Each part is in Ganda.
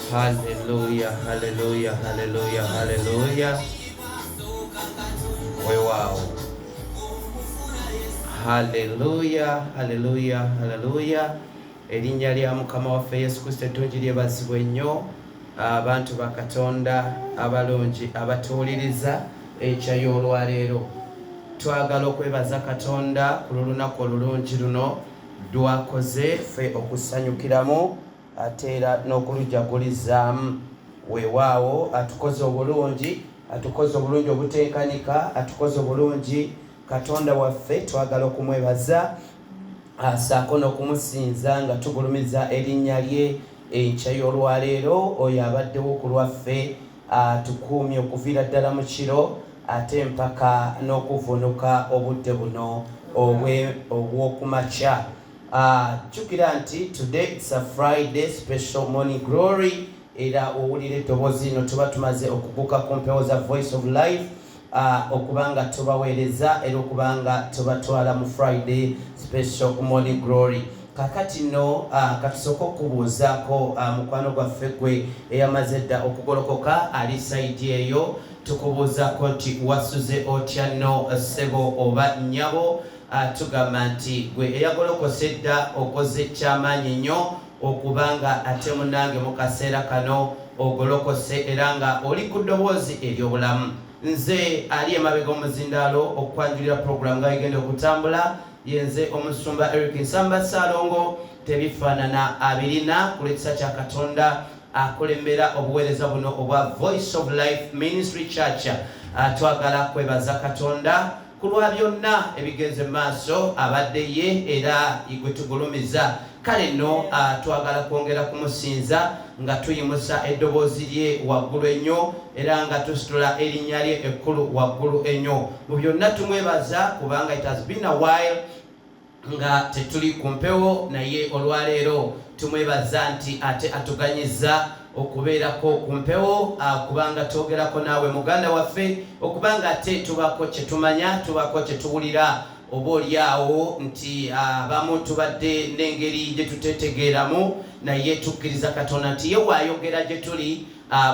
Hallelujah, hallelujah, hallelujah, hallelujah. Wow. Hallelujah, hallelujah, hallelujah. Erinnya lya Mukama waffe Yesu Kristo eddungi lyebazibwe nnyo. Abantu ba Katonda abalungi abatuwuliriza ekyayo olwaleero. Twagala okwebaza Katonda ku lunaku olulungi luno lwakoze ffe okusanyukiramu ate era n'okulujagulizaamu. Weewaawo atukoze obulungi obuteekanika, atukoze obulungi Katonda waffe. Twagala okumwebaza saako n'okumusinza nga tugulumiza erinnya lye enkya y'olwaleero. Oyo abaddewo ku lwaffe tukuumye okuviira ddala mu kiro ate mpaka n'okuvunuka obudde buno obw'okumakya. Jjukira nti today it's a Friday special morning glory. Era owulira eddoboozi lino tuba tumaze okuguka ku mpewo za Voice of Life okubanga tubaweereza era okubanga tubatwala mu Friday special morning glory. Kakati no katusooka okubuuzaako mukwano gwaffe gwe eyamaze dda okugolokoka ali saidi eyo. Tukubuuzaako nti wasuze otya nno ssebo oba nnyabo? Tugamba nti gwe eyagolokose dda okoze kyamaanyi nnyo okubanga ate munange mu kaseera kano ogolokose era nga oli ku ddoboozi ery'obulamu. Nze ali emabega omuzindaalo okwanjulira program nga igenda okutambula yenze omusumba Eric Nsamba Salongo. Tebifaanana abirina ku lw'ekisa kya Katonda akulembera obuweereza buno obwa Voice of Life Ministry Church. Twagala kwebaza Katonda ku lwa byonna ebigenze mu maaso abadde ye era igwe tugulumiza. Kale nno twagala kwongera kumusinza nga tuyimusa eddoboozi lye waggulu ennyo era nga tusitula erinnya lye ekkulu waggulu ennyo. Mu byonna tumwebaza kubanga it has been a while nga tetuli ku mpewo, naye olwaleero tumwebaza nti ate atuganyiza okubeerako ku mpewo kubanga twogerako naawe muganda waffe okubanga ate tubako kye tumanya, tubako kye tuwulira. Oba oliawo nti abamu tubadde n'engeri gye tutetegeeramu, naye tukkiriza Katonda nti ye waayogera gye tuli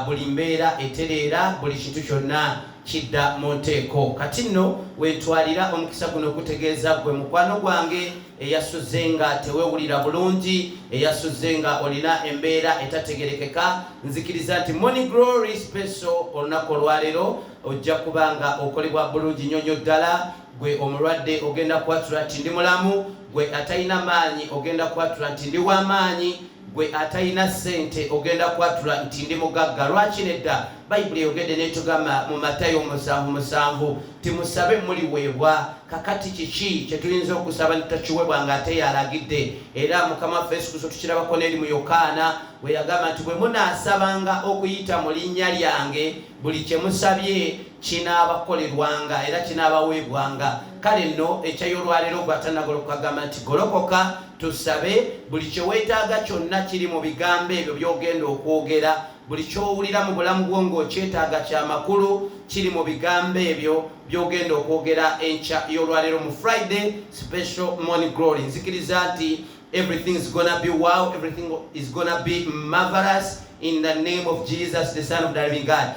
buli mbeera etereera, buli kintu kyonna kidda mu nteeko. Kati nno wentwalira omukisa guno okutegeeza gwe mukwano gwange eyasuze nga teweewulira bulungi, eyasuze nga olina embeera etategerekeka. Nzikiriza nti Morning Glory Special olunaku olwaleero ojja kubanga okolebwa bulungi nnyonnyo ddala. Gwe omulwadde ogenda kwatula nti ndi mulamu, gwe atalina maanyi ogenda kwatula nti ndi w'amaanyi, gwe atalina ssente ogenda kwatula nti ndi mugagga. Lwaki nedda? Bayibuli eyogedde n'etugamba mu Matayo 7:7 timusabe muliweebwa. Kakati kiki kye tuyinza okusaba nitakiweebwa nga ate yalagidde? Era Mukama waffe Yesu Kristo tukirabako n'eri mu Yokaana bwe yagamba nti bwe munaasabanga okuyita mu linnya lyange buli kye musabye kinaabakolerwanga era kinaabaweebwanga. Kale nno ekyayolwaleero gwatanagolokoka gamba nti golokoka tusabe. Buli kye weetaaga kyonna kiri mu bigambo ebyo by'ogenda okwogera. Buli ky'owulira mu bulamu bwo ng'okyetaaga kyamakulu kiri mu bigambo ebyo by'ogenda okwogera enkya y'olwaleero mu Friday Special Morning Glory. Nzikiriza nti everything is gonna be wow, everything is gonna be marvelous in the name of Jesus the Son of the Living God.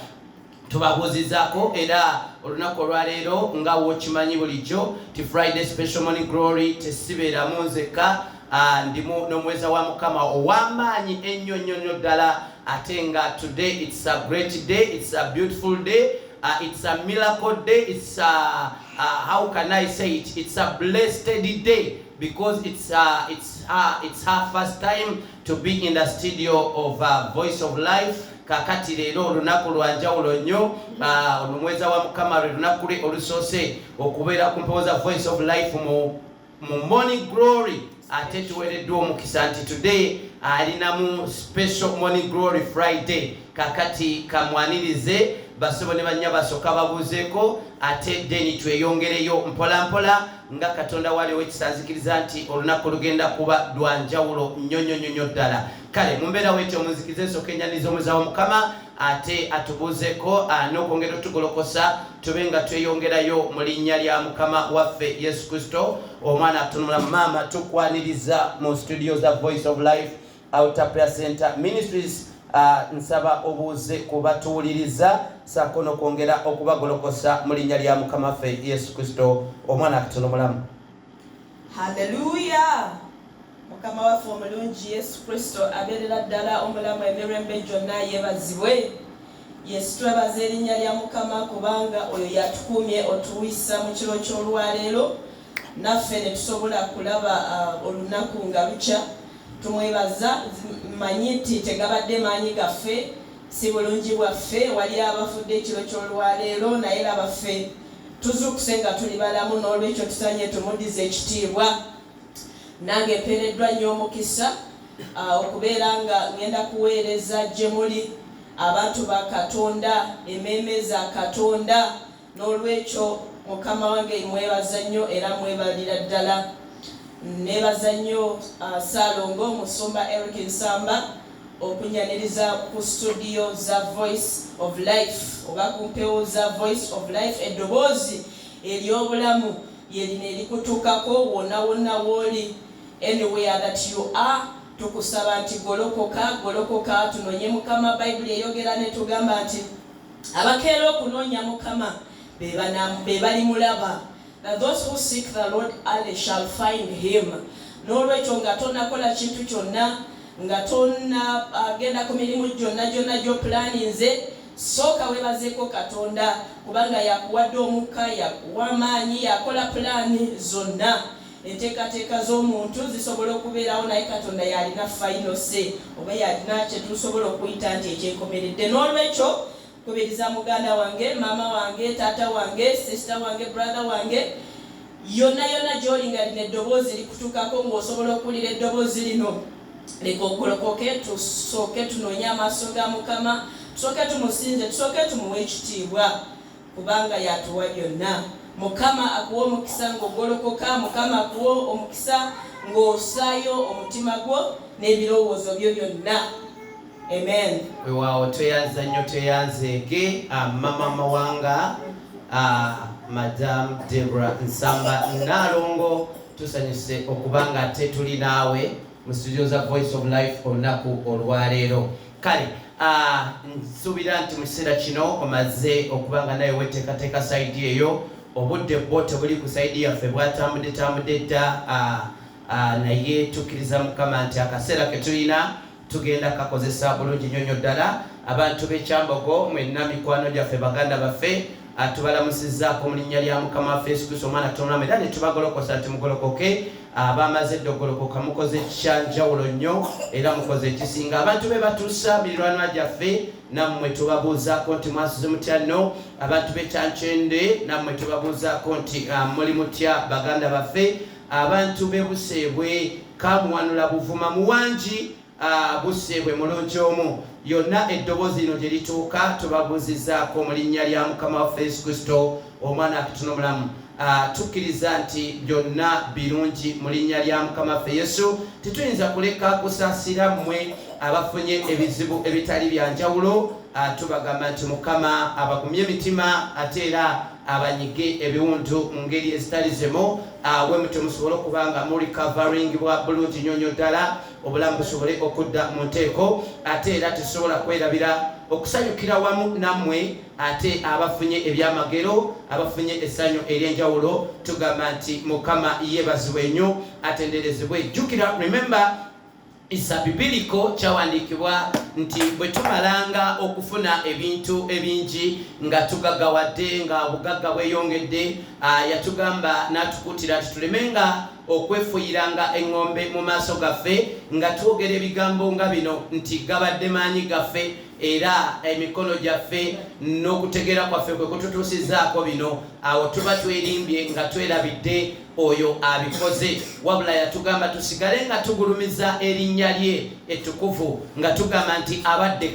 Tubabuuzizaako era olunaku olwaleero nga wokimanyi bulijjo ti Friday Special Morning Glory tesibeeramu nzeka, ndimu n'omuweereza wa Mukama ow'amaanyi ennyo nnyo ddala. Ate nga today it's a great day, it's a beautiful day, it's a miracle day, it's how can I say it, it's a blessed day because it's her first time to be in the studio of Voice of Life. Kakati leero olunaku lwanjawulo nnyo, omuweereza wa Mukama lwe lunaku lwe olusoose okubeera ku mpewo za Voice of Life mu Morning Glory ate tuwereddwa omukisa nti today alinamu special morning glory Friday. Kakati kamwanirize basobo ne banya basoka babuzeeko ate deni tweyongereyo mpola mpola nga Katonda waliwo ekisanzikiriza nti olunaku lugenda kuba lwanjawulo nnyo ddala. Kale mumbeera wetyo omuzikirize nsooka ennyaniza omuzawo Mukama ate atubuzeeko n'okwongera otugolokosa tube nga tweyongerayo mu linnya lya Mukama waffe Yesu Kristo omwana atunula mama tukwaniriza mu studio za Voice of Life Outer Prayer Center Ministries. Nsaba obuuze kubatuuliriza saako n'okwongera okubagolokosa mu linnya lya Mukama waffe Yesu Kristo omwana katono mulamu. Haleluya. Mukama waffe omulungi Yesu Kristo abeerera ddala omulamu emirembe gyonna yeebazibwe. Yesu twebaza erinnya lya Mukama kubanga oyo yatukuumye otuwisa mu kiro ky'olwaleero naffe ne tusobola kulaba olunaku nga lukya. Tumwebaza manyi nti tegabadde maanyi gaffe si bulungi bwaffe wali abafudde ekiro ky'olwaleero naye labaffe tuzuukuse nga tuli balamu n'olwekyo tusanye tumudize ekitiibwa. Nange mpeereddwa nnyo omukisa okubeera nga ngenda kuweereza gye muli abantu ba Katonda emmeeme za Katonda n'olwekyo Mukama wange mwebaza nnyo era mwebalira ddala. Nebaza nnyo Salongo Musumba Eric Nsamba okunyaniriza ku studio za Voice of Life oba ku mpewo za Voice of Life eddoboozi ery'obulamu yerina erikutuukako wonna w'oli anywhere that you are. Tukusaba nti golokoka tunoonye Mukama. Bayibuli eyogera ne tugamba nti abakeera okunoonya Mukama be balimulaba. Those who seek the Lord early shall find him. N'olwekyo nga tonakola kintu kyonna nga tonna agenda ku mirimu gyonna gy'opulaninze sooka weebazeeko Katonda kubanga yakuwadde omukka yakuwa amaanyi yakola pulaani zonna. Enteekateeka z'omuntu zisobola okubeerawo naye Katonda yalina final say oba yalina kye tusobola okuyita nti ekyenkomeredde. N'olwekyo kubiriza muganda wange maama wange taata wange sister wange brother wange yonna gy'oli nga lino eddoboozi likutuukako ng'osobola okuwulira eddoboozi lino leka ogolokoke tusooke tunoonye amaaso ga Mukama tusooke tumusinze tusooke tumuwe ekitiibwa kubanga yatuwa byonna. Mukama akuwa omukisa ng'ogolokoka. Mukama akuwa omukisa ng'osaayo omutima gwo n'ebirowoozo byo byonna. Amen. Weewaawo tweyanza nnyo tweyanzeege mama mawanga Madam Deborah Nsamba Nalongo tusanyuse okubanga ate tuli naawe mu studio za Voice of Life olunaku olwaleero. Kale nsuubira nti mu kiseera kino omaze okubanga naye weteekateeka sayidi eyo obudde bwo tebuli ku sayidi yaffe bwatambudde dda naye tukkiriza Mukama nti akaseera ke tulina tugenda kakozesa bulungi nnyo ddala. Abantu b'ekyambogo mwenna mikwano gyaffe baganda baffe tubalamusizzaako mu linnya lya Mukama waffe Yesu Kristo omwana Katonda era ne tubagolokosa nti mugolokoke. Abamaze dde ogolokoka mukoze ekyanjawulo nnyo era mukoze ekisinga. Abantu be batuusa mirirwanwa gyaffe nammwe tubabuuzaako nti mwasuze mutya nno. Abantu b'ekyankyende nammwe tubabuuzaako nti muli mutya baganda baffe. Abantu b'e Buseebwe Kamuwanula Buvuma Muwangi Buseebwe mulungi omu yonna eddoboozi lino gye lituuka tubabuuzizzaako mu linnya lya Mukama waffe Yesu Kristo omwana akitono omulamu. Tukkiriza nti byonna birungi mu linnya lya Mukama waffe Yesu. Tetuyinza kuleka kusaasira mmwe abafunye ebizibu ebitali bya njawulo. Tubagamba nti Mukama abagumye emitima ate era abanyige ebiwundu mu ngeri ezitali zemo. Bwe temusobola okubanga muri covering bwa bulungi nnyo ddala obulamu busobole okudda mu nteeko ate era tusobola kwerabira okusanyukira wamu nammwe ate abafunye ebyamagero abafunye essanyu ery'enjawulo. Tugamba nti Mukama yeebazibwe nnyo atenderezebwe. Jjukira remember isa bibiliko kyawandiikibwa nti bwe tumalanga okufuna ebintu ebingi nga tugaggawadde nga obugagga bweyongedde yatugamba n'atukuutira nti tulemenga okwefuyiranga engombe mu maaso gaffe nga twogera ebigambo nga bino nti gabadde maanyi gaffe era emikono gyaffe n'okutegeera kwaffe kwe kututuusizaako bino. Awo tuba twerimbye nga twerabidde oyo abikoze, wabula yatugamba tusigale nga tugulumiza erinnya lye ettukuvu nga tugamba nti abadde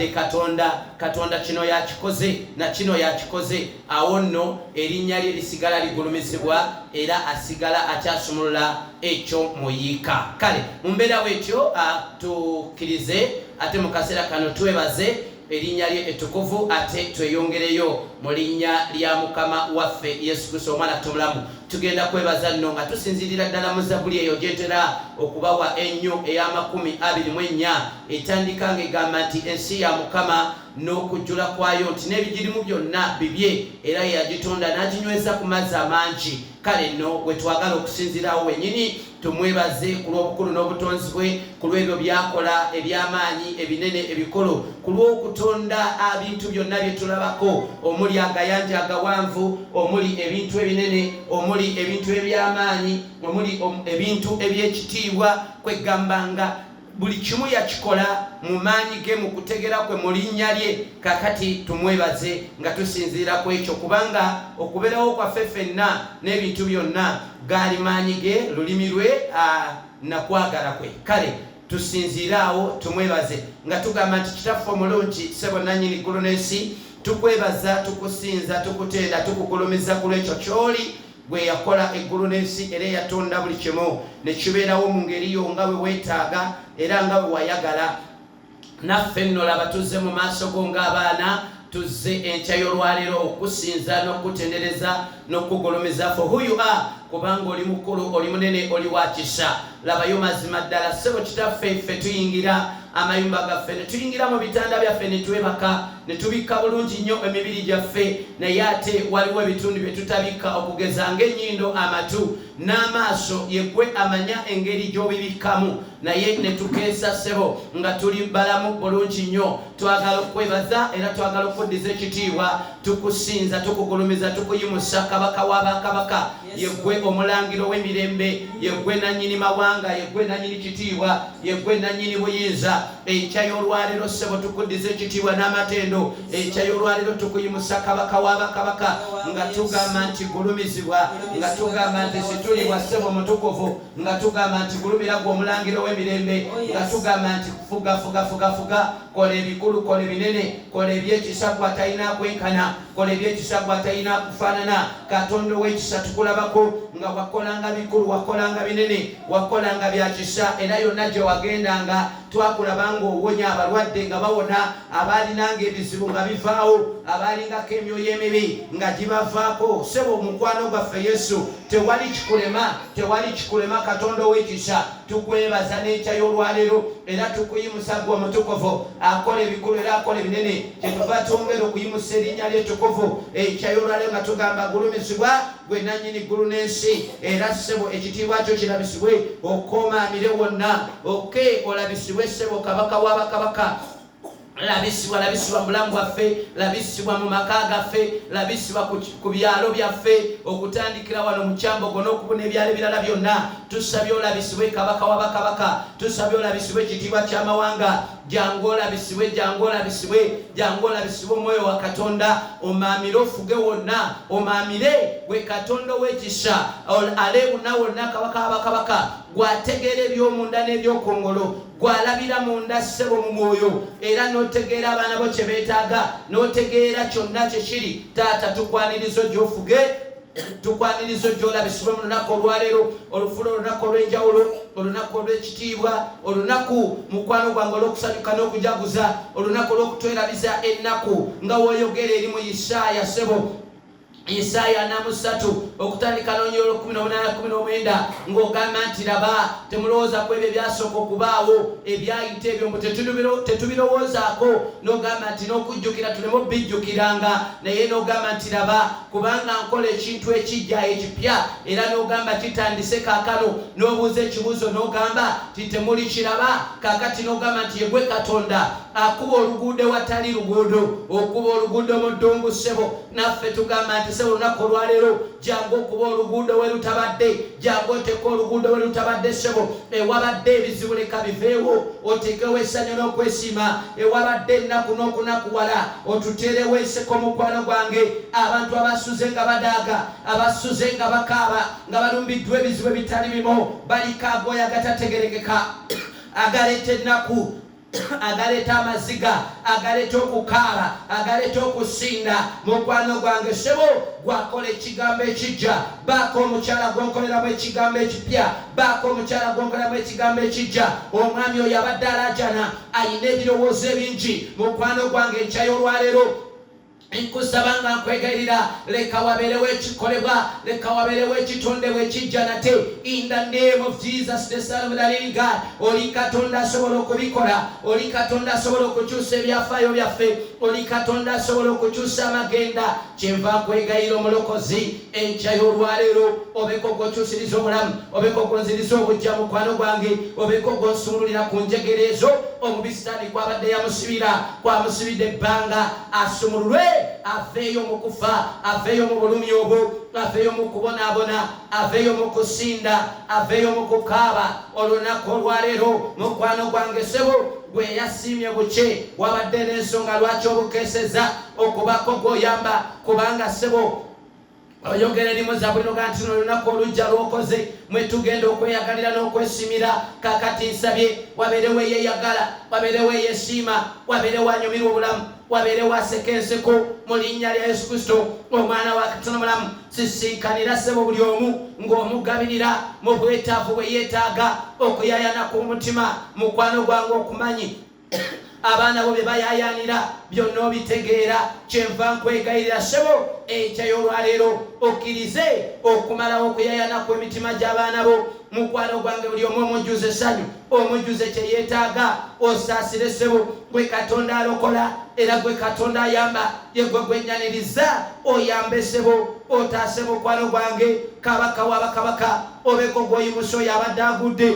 Katonda, Katonda kino yakikoze na kino yakikoze. Awo nno erinnya lye lisigala ligulumizibwa era asigala akyasumulula ekyo muyiika. Kale mu mbeera bwetyo tukkirize ate mu kaseera kano twebaze erinnya lye ettukuvu ate tweyongereyo mu linnya lya Mukama waffe Yesu Kristo omwana tumulamu. Tugenda kwebaza nno nga tusinzirira ddala mu Zabbuli eyo gyentera okubawa ennyo eya24 etandika ng'egamba nti ensi ya Mukama n'okujjula kwayo nti n'ebigirimu byonna bibye era yagitonda n'aginyweza ku mazzi amangi. Kale nno bwe twagala okusinzirawo wennyini tumwebaze ku lw'obukulu n'obutonzi bwe, ku lw'ebyo byakola eby'amaanyi ebinene ebikolo, ku lw'okutonda ebintu byonna bye tulabako, omuli agayanja agawanvu, omuli ebintu ebinene, omuli ebintu eby'amaanyi, omuli ebintu eby'ekitiibwa, kwegamba nga buli kimu yakikola mu maanyi ge mu kutegera kwe mu linnya lye. Kakati tumwebaze nga tusinziira ku ekyo kubanga okubeerawo kwaffe ffenna n'ebintu byonna gaali maanyi ge, lulimi lwe na kwagala kwe. Kale tusinziire awo tumwebaze nga tugamba nti kitaffe omulungi ssebo nannyini ggulu n'ensi, tukwebaza, tukusinza, tukutenda, tukugulumiza ku lw'ekyo ky'oli gwe yakola eggulu n'ensi era yatonda buli kimu ne kibeerawo mu ngeri yo nga bwe weetaaga era nga bwe wayagala. Naffe nno laba tuzze mu maaso go ng'abaana, tuzze enkya y'olwaleero okusinza n'okutendereza n'okugulumiza for who you are, kubanga oli mukulu, oli munene, oli wa kisa. Labayo mazima ddala ssebo kitaffe ffe tuyingira amayumba gaffe ne tuyingira mu bitanda byaffe ne twebaka ne tubikka bulungi nnyo emibiri gyaffe, naye ate waliwo ebitundu bye tutabikka okugeza ng'ennyindo, amatu n'amaaso. Yeggwe amanya engeri gy'obibikkamu, naye ne tukeesa ssebo nga tuli balamu bulungi nnyo. Twagala okwebaza era twagala okuddiza ekitiibwa, tukusinza, tukugulumiza, tukuyimusa kabaka w'abakabaka, yeggwe omulangiro w'emirembe, yeggwe nannyini mawanga, yeggwe nannyini kitiibwa, yeggwe nannyini buyinza. Enkya y'olwaleero ssebo tukuddiza ekitiibwa n'amatendo, enkya y'olwaleero tukuyimusa kabaka w'abakabaka nga tugamba nti gulumizibwa, nga tugamba nti situlibwa ssebo mutukuvu, nga tugamba nti gulumira gwe omulangiro w'emirembe, nga tugamba nti fuga, kola ebikulu, kola ebinene, kola ebyekisa gwe atalina kwenkana, kola ebyekisa gwe atalina kufaanana. Katonda ow'ekisa tukulabako nga wakolanga bikulu, wakolanga binene, wakolanga bya kisa, era yonna gye wagendanga twakulabanga owonya abalwadde nga bawona, abaalinanga ebizibu nga bivaawo, abaalingako emyoyo emibi nga gibavaako. Ssebo omukwano gwaffe Yesu, tewali kikulema, Katonda ow'ekisa tukwebaza n'enkya y'olwaleero era tukuyimusa gwe omutukuvu akola ebikulu era akola ebinene. Kyetuva twongera okuyimusa erinnya lye ettukuvu enkya y'olwaleero nga tugamba gulumizibwa gwe nannyini ggulu n'ensi, era ssebo ekitiibwa kyo kirabisibwe, okoomaamire wonna, olabisibwe ssebo kabaka w'abakabaka, labisibwa mu bulamu bwaffe, labisibwa mu maka gaffe, labisibwa ku byalo byaffe, okutandikira wano mu Kyambogo n'okubuna ebyalo ebirala byonna. Tusabye olabisibwe kabaka w'abakabaka, tusabye olabisibwe ekitiibwa ky'amawanga, jangu olabisibwe omwoyo wa Katonda, omaamire ofuge wonna, omaamire gwe Katonda ow'ekisa, aleebuna wonna kabaka w'abakabaka, gwategeera eby'omunda n'ebyokungulu, gwalabira munda ssebo mu mwoyo era n'otegeera abaana bo kye beetaaga, n'otegeera kyonna kye kiri. Taata tukwanirizo gy'ofuge, tukwanirizo gy'olabisibwe mu lunaku olwaleero, olufuna olunaku olw'enjawulo, olunaku olw'ekitiibwa, olunaku mukwano gwange olw'okusanyuka n'okujaguza, olunaku olw'okutwerabiza ennaku nga w'oyogera eri mu Isaaya ssebo, Isaaya 43 okutandika n'onyolo 18-19 ng'ogamba nti laba temulowooza ku ebyo ebyasooka okubaawo ebyayita ebyo mbu tetubirowoozaako, n'ogamba nti n'okujjukira tuleme obbijjukiranga, naye n'ogamba nti laba kubanga nkola ekintu ekijja ekipya era n'ogamba kitandise kaakano, n'obuuza ekibuuzo n'ogamba nti temuli kiraba. Kaakati n'ogamba nti yegwe Katonda akuba oluguudo watali luguudo, okuba oluguudo mu ddungu ssebo, naffe tugamba nti sebo lunaku olwaleero jangu okuba oluguudo we lutabadde jangu oteka oluguudo we lutabadde sebo ewabadde ebizibu leka biveewo otekewo essanyu n'okwesiima ewabadde ennaku n'okunakuwala otuteerewo enseko mukwano gwange abantu abasuze nga badaaga abasuze nga bakaaba nga balumbiddwa ebizibu ebitali bimu baliko agooyo agatategerekeka agaleeta ennaku agaleeta amaziga agaleeta okukaaba agaleeta okusinda mukwano gwange sebo gwakola ekigambo ekijja baako omukyala gw'okoleramu ekigambo ekipya baako omukyala gw'okoleramu ekigambo ekijja omwami oyo abadde alaajana ayina ebirowoozo ebingi mukwano gwange enkya y'olwaleero nkusaba nga nkwegayirira leka wabeerewo ekikolebwa leka wabeerewo ekitondebwa ekijja nate in the name of Jesus the Son of the living God oli Katonda asobola okubikola oli Katonda asobola okukyusa ebyafaayo byaffe oli Katonda asobola okukyusa amagenda kyenva nkwegayirira omulokozi enkya y'olwaleero obeeko gw'okyusiriza omulamu obeeko gw'onziriza obujja mukwano gwange obeeko gw'onsumululira ku njegere ezo omubisitaani kwabadde yamusibira kwamusibidde ebbanga asumululwe aveeyo mu kufa aveeyo mu bulumi obwo aveeyo mu kubonaabona aveeyo mu kusinda aveeyo mu kukaaba olunaku olwaleero mukwano gwange sebo gwe yasiimye buke wabadde n'ensonga lwaki obukeeseza okubako gw'oyamba kubanga sebo oyogera erimu zabuli noga nti olunaku olujja lw'okoze mwe tugenda okweyagalira n'okwesimira kakati nsabye wabeerewo eyeeyagala wabeerewo eyeesiima wabeerewo anyumirwa obulamu wabeerewo aseka enseko mu linnya lya Yesu Kristo omwana wa Katonda omulamu sisinkanira sebo buli omu ng'omugabirira mu bwetaavu bwe yeetaaga okuyayana kw'omutima mukwano gwange okumanyi abaana bo bye bayayanira byonna obitegeera kyenva nkwegayirira sebo enkya y'olwaleero okkirize okumalawo okuyayana kw'emitima gy'abaana bo mukwano gwange buli omu omujjuze essanyu omujjuze kye yeetaaga osaasire sebo gwe Katonda alokola era gwe Katonda ayamba ye gwe gwenyaniriza oyambe sebo otaase mukwano gwange kabaka w'abakabaka obeeko gw'oyimusa oyo abadde agudde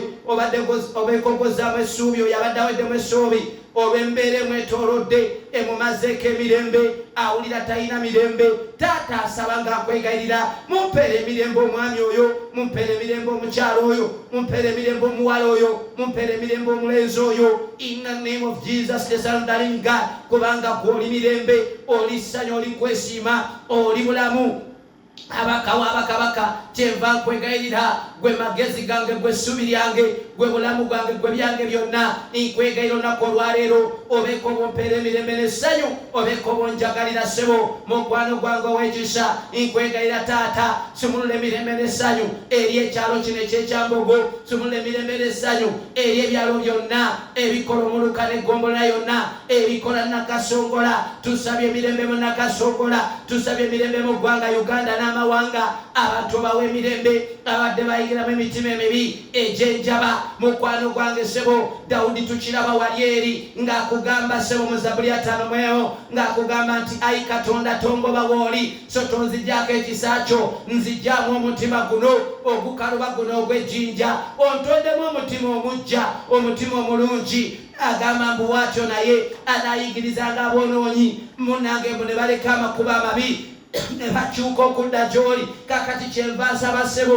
obeeko gw'ozzaamu essuubi oyo abadde aweddemu essuubi olw'embeera emwetoolodde emumazeeko emirembe awulira talina mirembe taata asaba nga nkwegayirira mumpeere emirembe omwami oyo mumpeere emirembe omukyalo oyo mumpeere emirembe omuwala oyo mumpeere emirembe omulenzi oyo in the name of Jesus the Son of the living God kubanga gw'oli mirembe oli ssanyu oli kwesiima oli bulamu abakawa abakabaka kyenva nkwegayirira gwe magezi gange gwe ssuubi lyange gwe bulamu bwange gwe byange byonna nkwegayirira olunaku olwaleero obeeko bwompeera emirembe n'essanyu obeeko bwonjagalira sebo mukwano gwange ow'ekisa nkwegayirira taata sumulula emirembe n'essanyu eri ekyalo kino ekyekyambogo sumulula emirembe n'essanyu eri ebyalo byonna ebikola omuluka n'eggombolola yonna ebikola nakasongola tusabye emirembe mu nakasongola tusabye emirembe mu ggwanga Uganda n'amawanga abantu bawe emirembe abadde bayigiramu emitima emibi egy'enjaba mukwano gwange sebo Dawudi tukiraba wali eri ng'akugamba sebo mu Zabuli 5 ng'akugamba nti ayi Katonda tongoba wooli so tonzigyako ekisa kyo nzijjaamu omutima guno ogukaluba guno ogw'ejjinja ontondemu omutima omujja omutima omulungi agamba mbu bw'atyo naye anaayigirizanga aboonoonyi munnange mbu ne baleka amakubo amabi ne bakyuka okudda gy'oli kakati kyenva nsaba sebo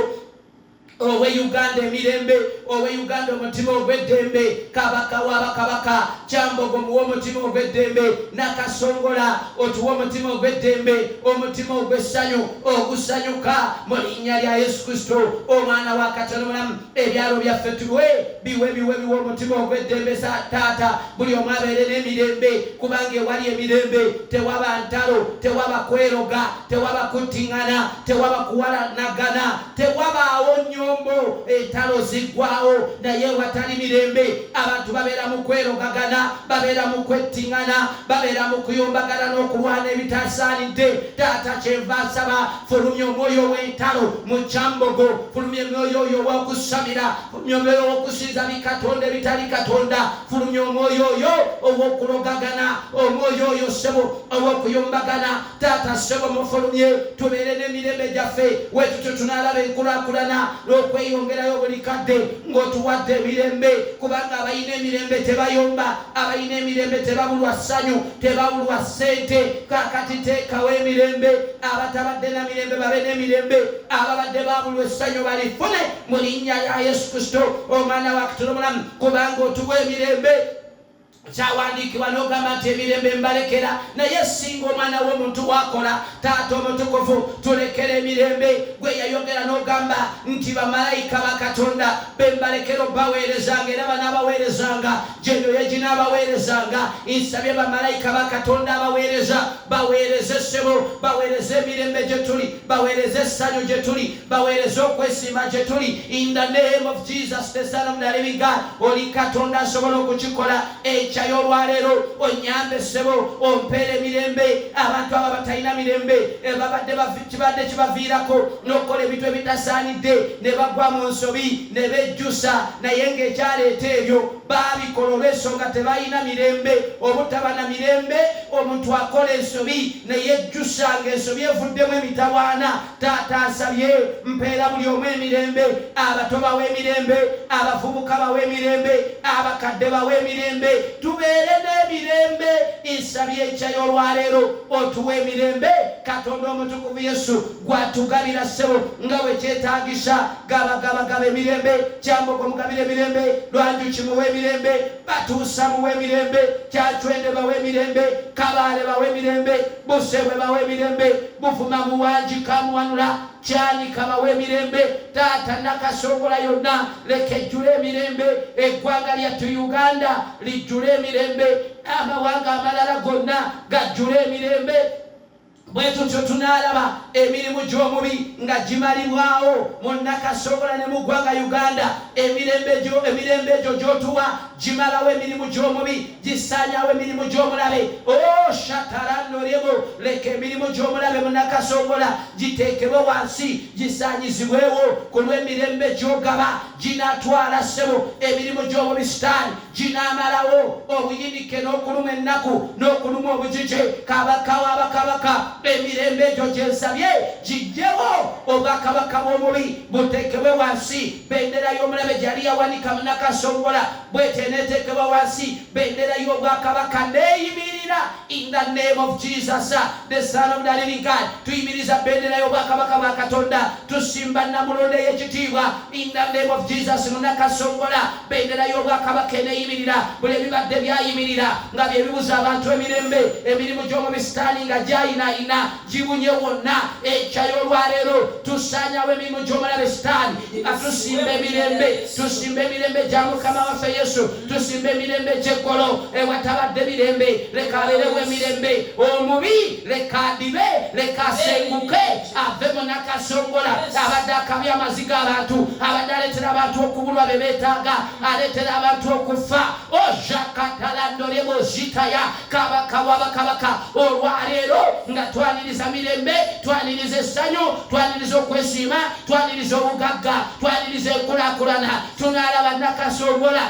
owe Uganda emirembe owe Uganda omutima ogw'eddembe kabaka w'abakabaka kyambogo muwe omutima ogw'eddembe nakasongola otuwe omutima ogw'eddembe omutima ogw'essanyu ogusanyuka mu linnya lya Yesu Kristo omwana wa Katonda omulamu ebyalo byaffe biwe omutima ogw'eddembe taata buli omu abeere n'emirembe kubanga ewali emirembe tewaba ntalo tewaba kweroga tewaba kuttiŋŋana tewaba kuwalanagana tewabaawo nnyo etalo ziggwawo naye watali mirembe abantu babeera mu kwerogagana babeera mu kwettiŋŋana babeera mu kuyombagana n'okulwana ebitasaanidde taata kyenva nsaba fulumya omwoyo w'entalo mu kyambogo fulumya omwoyo oyo ow'okusamira fulumya omwoyo ow'okusinza bikatonda ebitali Katonda fulumya omwoyo oyo ow'okulogagana omwoyo oyo sebo ow'okuyombagana taata sebo mufulumye tubeere n'emirembe gyaffe wetutyo tunaalaba enkulaakulana okweyongerayo buli kadde ng'otuwadde emirembe kubanga abalina emirembe tebayomba abalina emirembe tebabulwa ssanyu tebabulwa ssente kakati teekawo emirembe abatabadde na mirembe babe n'emirembe ababadde babulwa essanyu balifune mu linnya lya Yesu Kristo omwana wa Katonda omulamu kubanga otuwa emirembe kyawandiikibwa n'ogamba nti emirembe mbalekera naye singa omwana w'omuntu wakola taata omutukuvu tulekera emirembe gwe yayogera n'ogamba nti bamalayika ba Katonda bembalekera obbaweerezanga era banaabaweerezanga gyenyo yeginaabaweerezanga nsabye bamalayika ba Katonda abaweereza baweereze ssebo baweereze emirembe gye tuli baweereze essanyu gye tuli baweereze okwesiima gye tuli in the name of Jesus the Son of the living God oli Katonda asobola okukikola olwaleero onyambe ssebo ompeera emirembe abantu aba batalina mirembe kibadde kibaviirako n'okukola ebintu ebitasaanidde ne bagwa mu nsobi ne bejjusa naye ng'ekyaleeta ebyo baabikola olw'ensonga tebalina mirembe obutaba na mirembe omuntu akola ensobi naye ejjusa ng'ensobi evuddemu emitawaana taata asabye mpeera buli omu emirembe abato bawe emirembe abavubuka bawe emirembe abakadde bawe emirembe tubeere n'emirembe nsabye ekyayo olwaleero otuwa emirembe Katonda omutukuvu Yesu gwatugabira ssebo nga bwe kyetaagisa gaba emirembe Kyambogo mugabire emirembe Lwanjuki muwe emirembe Batuusa muwe emirembe Kyacwende bawe emirembe Kabaale bawe emirembe Busebwe bawe emirembe Buvuma Muwanjika Muwanula Kyanika bawe emirembe taata Nakasongola yonna leka ejjule emirembe eggwanga lyattu Uganda lijjule emirembe amawanga amalala gonna gajjule emirembe bwe tutyo tunaalaba emirimu gy'omubi nga gimalibwawo mu Nakasongola ne mu ggwanga Uganda emirembe egyo gy'otuwa gimalawo emirimu gy'omubi gisaanyaawo emirimu gy'omulabe shatarannorebo leka emirimu gy'omulabe mu Nakasongola giteekebwe wansi gisaanyizibwewo ku lw'emirembe gy'ogaba ginaatwala ssebo emirimu gy'omubi sitaani ginaamalawo obuyinike n'okuluma ennaku n'okuluma obujije kabaka w'abakabaka emirembe egyo gyensabye gijjewo obwakabaka bw'omubi buteekebwe wansi bendera y'omulabe gyali yawanika mu Nakasongola bweteneeteekebwa wansi bendera y'obwakabaka neeyimirira in the name of Jesus the Son of the living God tuyimiriza bendera y'obwakabaka bwa Katonda tusimba Namulonde y'ekitiibwa in the name of Jesus mu Nakasongola bendera y'obwakabaka eneeyimirira buli ebibadde byayimirira nga byebibuza abantu emirembe emirimu gy'omubi sitaani nga gyayinaayina gibunye wonna ekyayo olwaleero tusaanyawo emirimu gy'omulabe sitaani nga tusimba emirembe gya Mukama waffe Yesu tusimba emirembe gy'eggolo ewatabadde mirembe leka abeerewo emirembe omubi leka adibe leka asenguke ave mu Nakasongola abadde akabya amaziga abantu abadde aleetera abantu okubulwa be beetaaga aleetera abantu okufa ojakatalandolebo zitaya kabaka wabakabaka olwaleero nga twaniriza mirembe twaniriza essanyu twaniriza okwesiima twaniriza obugagga twaniriza enkulaakulana tunaalaba Nakasongola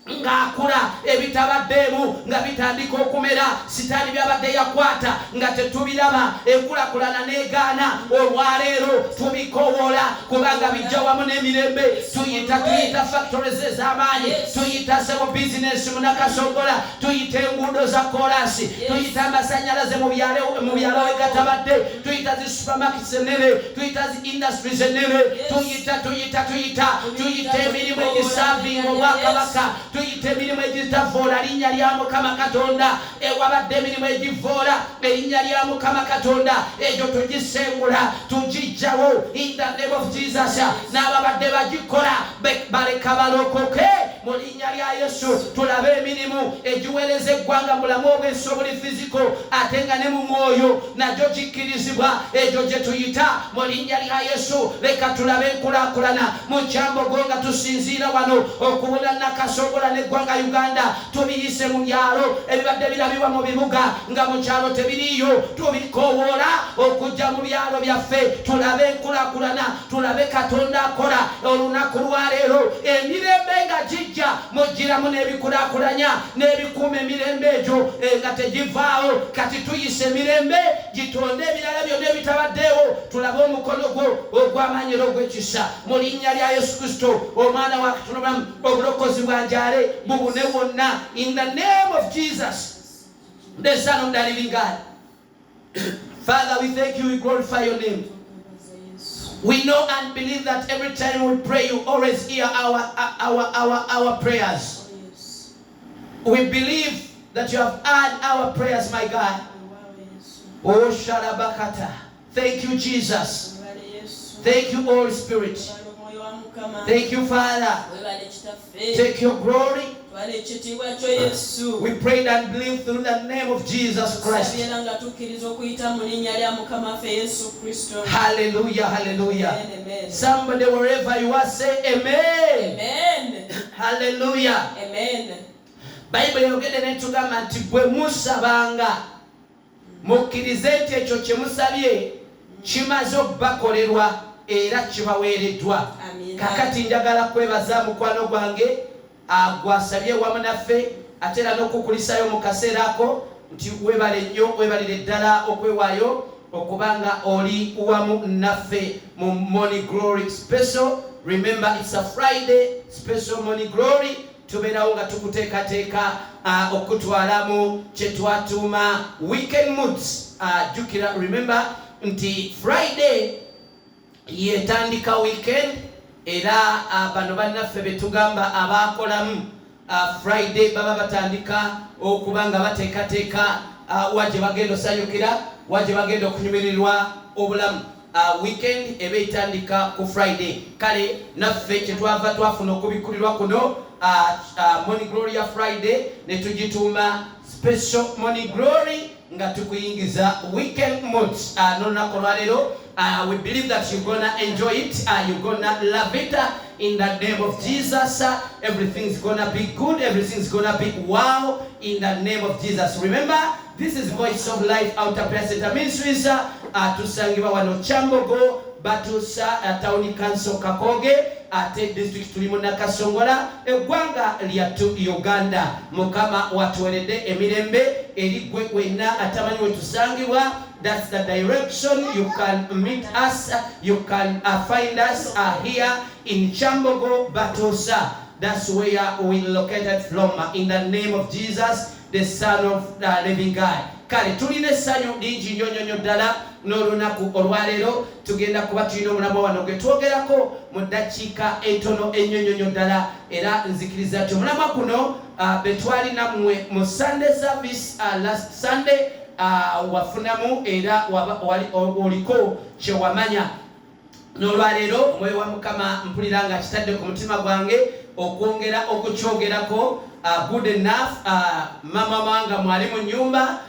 ng'akula ebitabaddeemu nga bitandika okumera sitaani byabadde yakwata nga tetubiraba enkulaakulana n'egaana olwaleero tubikowoola kubanga bijja wamu n'emirembe tuyita factories ez'amaanyi tuyita sebo bizinesi mu Nakasongola tuyita enguudo za kolansi tuyita amasannyalaze mu byalo wegatabadde tuyita zi supermarkets ennene tuyita zi industries ennene tuyita emirimu egisaavinga obwakabaka tuyite emirimu egitavoola linnya lya Mukama Katonda ewabadde emirimu egivoola erinnya lya Mukama Katonda egyo tugisengula tugijjawo in the name of Jesus n'ababadde bagikola baleka balokoke mu linnya lya Yesu tulabe emirimu egiweereza eggwanga mulamu obwensi obuli fiziko ate nga ne mu mwoyo nagyo kikkirizibwa egyo gye tuyita mu linnya lya Yesu leka tulabe enkulaakulana mu Kyambogo nga tusinziira wano okubona Nakasongola n'eggwanga Uganda tubiyise mu byalo ebibadde birabibwa mu bibuga nga mu kyalo tebiriiyo tubikoowoola okujja mu byalo byaffe tulabe enkulaakulana tulabe Katonda akola olunaku lwaleero emirembe nga gijja mu tugiramu n'ebikulakulanya n'ebikuuma emirembe egyo nga tegivaawo. Kati tuyise emirembe gitonde ebirala byonna ebitabaddeewo, tulabe omukono gwo ogw'amanyiro ogw'ekisa mu linnya lya Yesu Kristo omwana wa Katonda. Obulokozi bwanjale bubune wonna in the name of Jesus, the Son of the living God. Father, we thank you, we glorify your name. We know and believe that every time we pray, you always hear our prayers. We believe that you have heard our prayers, my God. Oh, Shalabakata. Thank you, Jesus. Thank you, Holy Spirit. Thank you, Father. Take your glory. We pray and believe through the name of Jesus Christ. Hallelujah, hallelujah. Amen. Somebody wherever you are, say amen. Amen. Hallelujah. Amen. Bible yogede netugamba nti bwe musabanga mukkirize nti ekyo kye musabye kimaze okubakolerwa era kibaweereddwa. Kakati njagala kwebaza mukwano gwange gwasabye wamu naffe ate era n'okukulisayo mu kaseera ako nti webale nnyo, webalire ddala okwewaayo okubanga oli wamu naffe mu Morning Glory Special. Remember, it's a Friday special Morning Glory. Tubeerawo nga tukuteekateeka okutwalamu kye twatuuma weekend moods. Jukira, remember nti Friday yetandika weekend era bano bannaffe betugamba abakolamu Friday baba batandika okubanga bateekateeka waje bagenda osanyukira, waje bagenda okunyumirirwa obulamu. Weekend ebe etandika ku Friday. Kale naffe kye twafuna okubikulirwa kuno Morning Glory ya Friday ne tugituuma Special Morning Glory nga tukuyingiza weekend modes. N'olunaku lwaleero we believe that you're gonna enjoy it, you're gonna love it in the name of Jesus. Everything's gonna be good, everything's gonna be wow in the name of Jesus. Remember, this is Voice of Life Outer Placenta Ministries. Tusangibwa wano Kyambogo Batusa Town Council Kakoge ate district tulimu Nakasongola eggwanga lyatu Uganda. Mukama watuweredde emirembe eri gwe wenna atamanyi we tusangibwa. That's the direction. You can meet us, you can find us here in Kyambogo Batusa. That's where we located from in the name of Jesus, the Son of the living God. Kale tulina essanyu lingi nnyonyonyo ddala n'olunaku olwaleero tugenda kuba tulina omulamo wano gwe twogerako mu ddakiika entono ennyonyonyo ddala era nzikiriza nti omulamwa kuno be twali nammwe mu Sunday service last Sunday wafunamu era oliko kye wamanya. N'olwaleero omwoyo wa Mukama mpulira nga kitadde ku mutima gwange okwongera okukyogerako. Good enough. Mama wanga mwali mu nnyumba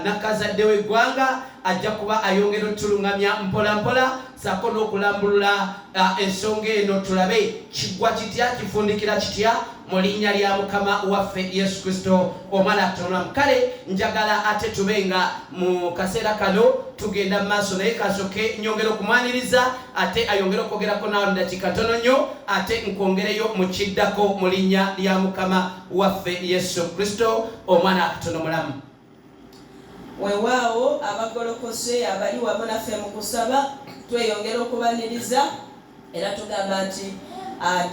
nakazadde w'eggwanga ajja kuba ayongera otulungamya mpola mpola saako n'okulambulula ensonga eno tulabe kiggwa kitya, kifundikira kitya mu linnya lya Mukama waffe Yesu Kristo omwana Katonda. Kale njagala ate tubenga mu kaseera kano tugenda mu maaso naye kasooke nyongera okumwaniriza ate ayongera okwogerako nawe ndakiika tono nnyo ate nkwongereyo mu kiddako mu linnya lya Mukama waffe Yesu Kristo omwana Katonda omulamu. Weewaawo abagolokose abali wamu naffe mu kusaba tweyongera okubaniriza era tugamba nti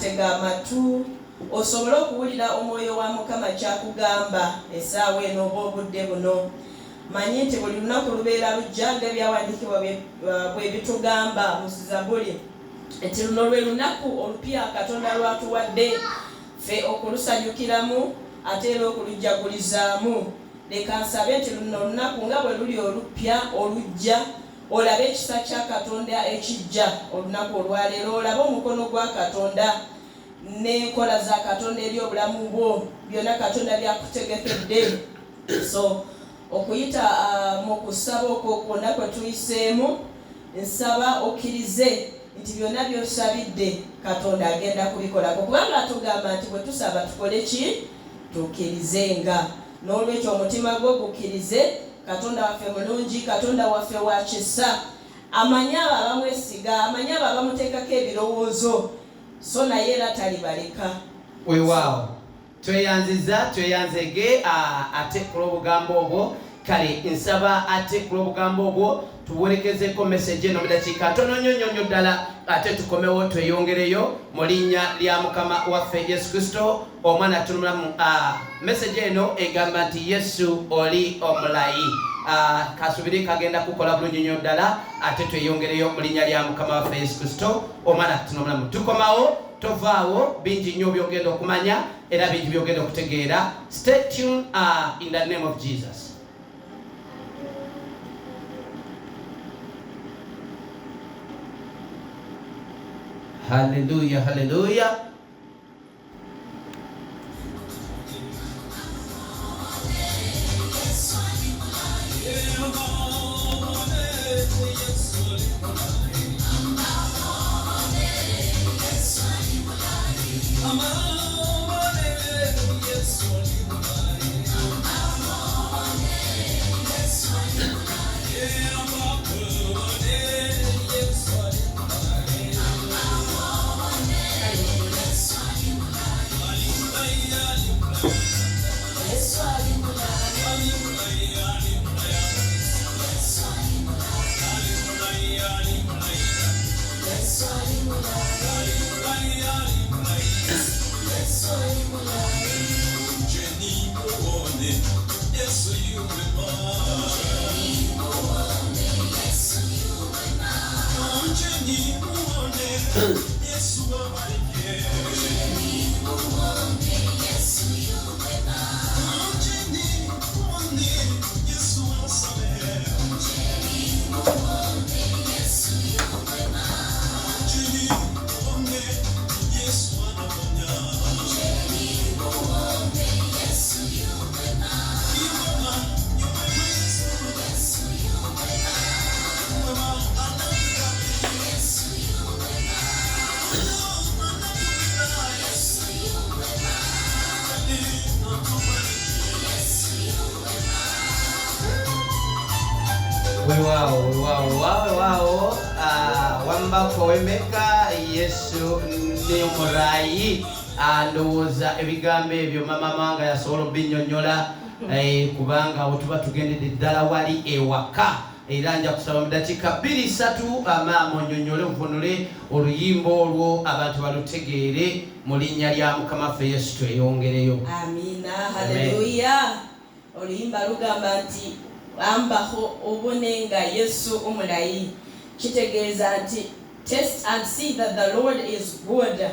tega amatu osobole okuwulira omwoyo wa Mukama kyakugamba essaawa eno oba obudde buno. Manyi nti buli lunaku lubeera lujja ng'ebyawandiikibwa bwe bitugamba mu Zabbuli nti luno lwe lunaku olupya Katonda lwatuwadde ffe okulusanyukiramu ate era okulujjagulizaamu. Leka nsabe nti luno olunaku nga bwe luli olupya olujja olabe ekisa kya Katonda ekijja olunaku olwaleero, olabe omukono gwa Katonda n'enkola za Katonda eri obulamu bwo byonna Katonda byakutegekedde. So okuyita mu kusaba okwo kwonna kwe tuyiseemu nsaba okkirize nti byonna by'osabidde Katonda agenda kubikolako kubanga atugamba nti bwe tusaba tukole ki? Tukkirizenga. N'olwekyo omutima gwo gukkirize. Katonda waffe mulungi, Katonda waffe wa kisa, amanyi abo abamwesiga, amanyi abo abamuteekako ebirowoozo so naye era talibaleka. Weewaawo tweyanzege ate kulobugambo obwo kale nsaba ate kulobugambo obwo tuwerekezeko message eno mudakiika tono nyonyonyo ddala ate tukomewo tweyongereyo mu linnya lya mukama waffe Yesu Kristo omwana tulumulamu. Message eno egamba nti Yesu oli omulayi. Kasubiri kagenda kukola bulungi nnyo ddala ate tweyongereyo mu linnya lya mukama waffe Yesu Kristo omwana tulumulamu. Tukomawo tovaawo bingi nnyo byogenda okumanya era bingi byogenda okutegeera. Stay tuned in the name of Jesus. Hallelujah, hallelujah. Wow. Wambako wemeka Yesu ni omulayi. Ndowooza ebigambo ebyo mama manga yasobola obinnyonnyola kubanga wetuba tugendedde ddala wali ewaka era nja kusaba mu dakiika 2-3 maama onnyonnyole ovunule oluyimba olwo abantu balutegeere mu linnya lya mukama waffe Yesu tweyongereyo. Amina, haleluya. Oluyimba lugamba nti ambaho obone nga Yesu omulayi. Kitegeeza nti taste and see that the Lord is good.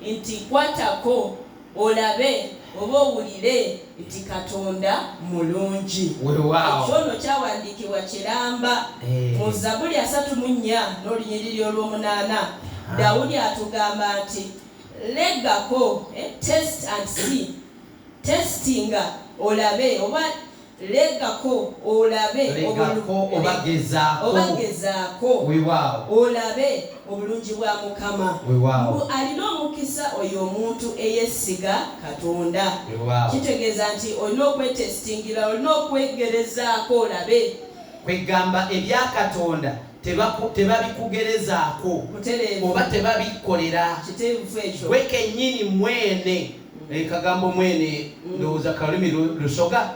Nti kwatako olabe oba owulire nti Katonda mulungi. Ekyono kyawandiikibwa kiramba mu Zabuli 34 n'olunyiriri olw'omunaana. Dawudi atugamba nti legako taste and see. Testinga olabe oba legako olabe obagezaako olabe obulungi bwa Mukama. Alina omukisa oyo omuntu eyesiga Katonda. Kitegeeza nti olina okwetestingira, olina okwegerezaako olabe. Kwegamba ebya Katonda tebabikugerezaako oba tebabikolera. Gwe kennyini mwene kagambo mwene ndowooza kalimi lusoga.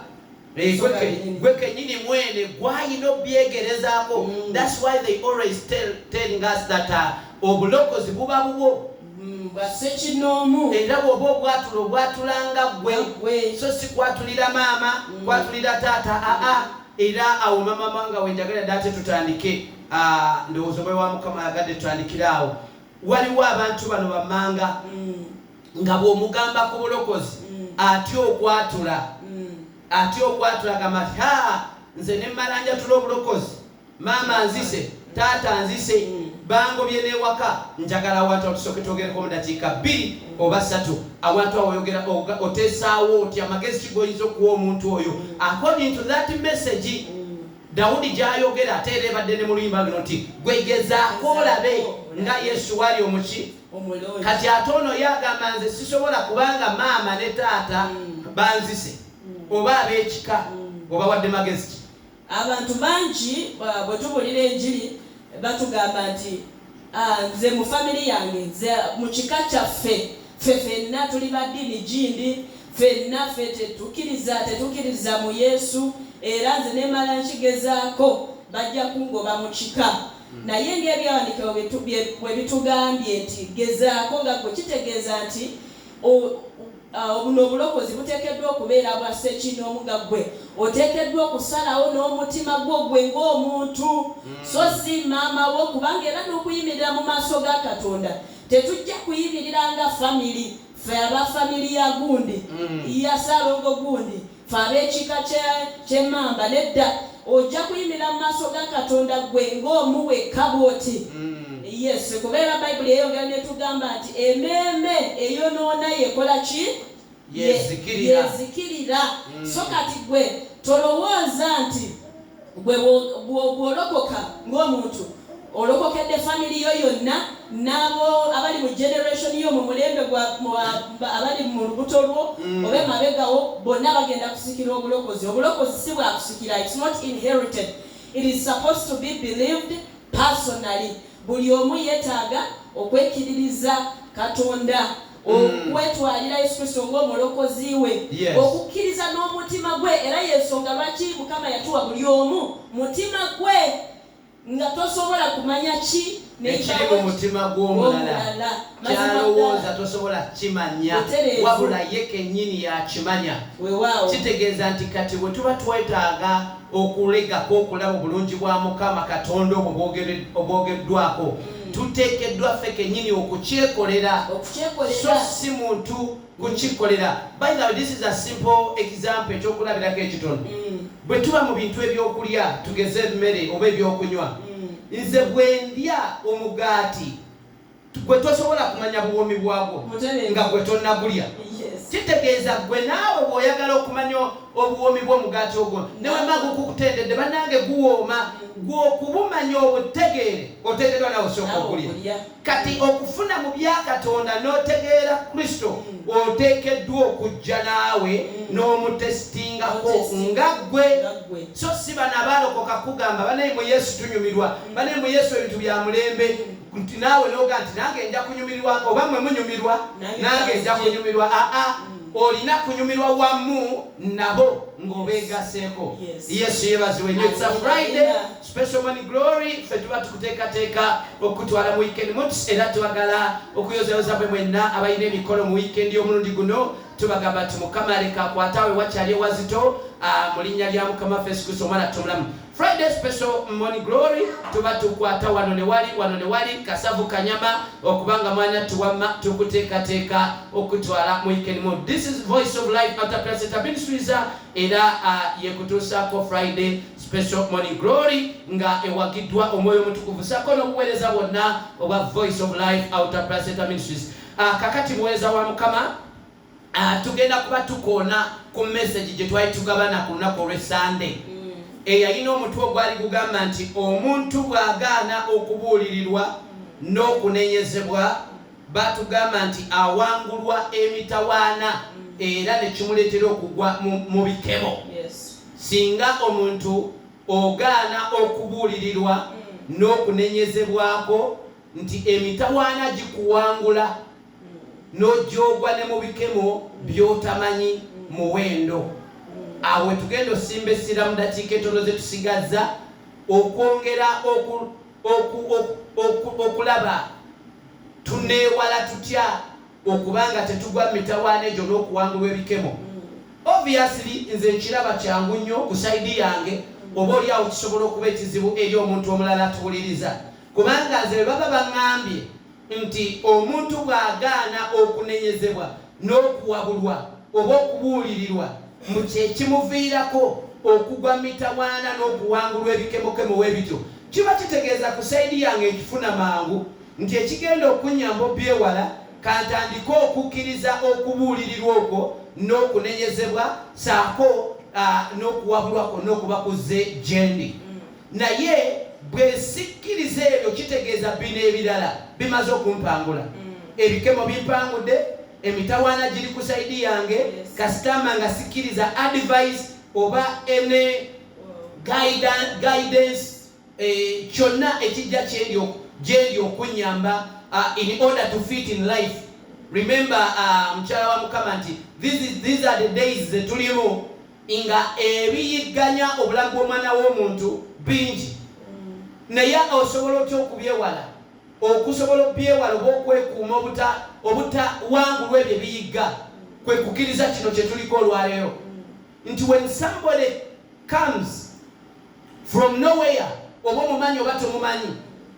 Gwe kenyini mwene gwayina obyegerezaako. That's why they always telling us that obulokozi buba bubwo bwasekinomu era bw'oba obwatulanga gwe so si kwatulira maama kwatulira taata era awo mama manga wenjagala date tutandike ndowooza omwoyo wa Mukama yagadde tutandikire awo. Waliwo abantu bano bammanga nga bw'omugamba ku bulokozi atya okwatula gamba nze ne mmalanja tula obulokozi maama nzise taata nzise bangobye n'ewaka njagala awantu tusooke twogereko mu dakiika 2 oba 3 awantu awo oyogera oteesaawo oti amagezi kigoyinza okuwa omuntu oyo. According to that message Dawudi gy'ayogera ate era ebadde ne mu luyimba luno nti gwegezaako olabe nga Yesu wali omuki. Kati ate ono yagamba nze sisobola kubanga maama ne taata banzise oba ab'ekika oba wadde magezi ki. Abantu bangi bwe tubulira enjiri batugamba nti nze mu family yange nze mu kika kyaffe ffenna tuli ba ddiini gindi ffenna ffe tetukkiriza mu Yesu era nze ne mala nkigezaako bajja kungoba mu kika naye ng'ebyawandiikibwa bwe bitugambye nti gezaako nga gwe kitegeeza nti buno obulokozi buteekeddwa okubeera bwa ssekinoomu nga gwe oteekeddwa okusalawo n'omutima gwo gwe ng'omuntu so si maama wo kubanga era n'okuyimirira mu maaso ga Katonda tetujja kuyimirira nga family ffe aba family ya gundi ya Salongo gundi ffe ab'ekika ky'Emmamba nedda ojja kuyimirira mu maaso ga Katonda gwe ng'omu wekka bw'oti yes kubeera Bayibuli eyongera netugamba nti emmeeme eyonoona yekola ki yezikirira so kati gwe tolowooza nti gwe bw'olokoka ng'omuntu olokokedde family yo yonna n'abo abali mu generation yo mu mulembe abali mu lubuto lwo oba emabegawo bonna bagenda kusikira obulokozi si bwa kusikira it's not inherited it is supposed to be believed personally buli omu yeetaaga okwekiririza Katonda okwetwalira Yesu Kristo ng'omulokozi we okukkiriza n'omutima gwe era yensonga lwaki Mukama yatuwa buli omu mutima gwe nga tosobola kumanya ki nekiri mu mutima gw'omulala kyalowooza tosobola kimanya wabula ye kennyini yakimanya kitegeeza nti kati bwe tuba twetaaga okulegako okulaba obulungi bwa Mukama Katonda obwo obwogeddwako tuteekeddwa ffe kennyini okukyekolera so si muntu kukikolera. By the way, this is a simple example ekyokulabirako ekitono bwe tuba mu bintu ebyokulya tugeze emmere oba ebyokunywa nze bwe ndya omugaati gwe tosobola kumanya buwomi bwagwo nga gwe tonnagulya kitegeeza gwe naawe bw'oyagala okumanya obuwomi bw'omugaati ogwo newemanga okukutendedde bannange guwooma gw'okubumanya obutegeere oteekeddwa nawe osooka okulya kati okufuna mu bya Katonda n'otegeera Kristo oteekeddwa okujja naawe n'omutesitingako nga gwe so si bano abaalokoka kugamba banaye mu Yesu tunyumirwa banaye mu Yesu ebintu bya mulembe nti naawe noga nti nange nja kunyumirwa oba mwe munyumirwa nange nja kunyumirwa olina kunyumirwa wamu nabo ng'obeegaseeko. Yesu yeebazibwe nnyo. It's a Friday special morning glory ffe tuba tukuteekateeka okutwala mu weekend mutu era tubagala okuyozayoza bwe mwenna abalina emikolo mu weekend y'omulundi guno tubagamba nti Mukama aleka akwataawe wakyali ewazito mu linnya lya Mukama Yesu Kristo omwana tumulamu. Friday special morning glory tuba tukwata wano ne wali Kasavu Kanyama okubanga mwanya tuwama tukuteekateeka okutwala mu weekend mu. This is Voice of Life at Presenter Ministries era yekutuusaako Friday special morning glory nga ewagiddwa omwoyo omutukuvu sako n'obuweereza bwonna obwa Voice of Life out of Presenter Ministries. Kakati muweereza wa Mukama tugenda kuba tukoona ku message gye twali tugabana ku lunaku olw'Essande eyalina omutwe ogwali gugamba nti omuntu bw'agaana okubuulirirwa n'okunenyezebwa batugamba nti awangulwa emitawaana era ne kimuleetera okugwa mu bikemo. Singa omuntu ogaana okubuulirirwa n'okunenyezebwako nti emitawaana gikuwangula n'ojjoogwa ne mu bikemo by'otamanyi muwendo. Awe tugenda osimba essira mu dakiika entono ze tusigazza okwongera okulaba tuneewala tutya okubanga tetugwa mitawaana egyo n'okuwangulwa ebikemo. Obviously nze nkiraba kyangu nnyo ku saidi yange oba oli awo kisobola okuba ekizibu eri omuntu omulala atuwuliriza kubanga nze baba baŋŋambye nti omuntu bw'agaana okunenyezebwa n'okuwabulwa oba okubuulirirwa mu kyekimuviirako okugwa mitawaana n'okuwangulwa ebikemokemo w'ebityo kiba kitegeeza ku saidi yange ekifuna mangu nti ekigenda okunyamba obyewala kantandika okukkiriza okubuulirirwa okwo n'okunenyezebwa saako n'okuwabulwako n'okuba kuzze gyendi. Naye bwe sikkiriza ebyo kitegeeza bino ebirala bimaze okumpangula ebikemo bimpangudde emitawaana giri ku saidi yange kasitama nga sikkiriza advice oba ene guidance kyonna ekijja gyendi okunyamba in order to fit in life. Remember mukyala wa Mukama n'agamba nti these are the days ze tulimu nga ebiyigganya obulamu bw'omwana w'omuntu bingi naye osobola otya okubyewala okusobola obyewala oba okwekuuma obutawangulwa ebyo ebiyigga kwe kukkiriza kino kye tuliko olwaleero nti when somebody comes from nowhere oba omumanyi oba tomumanyi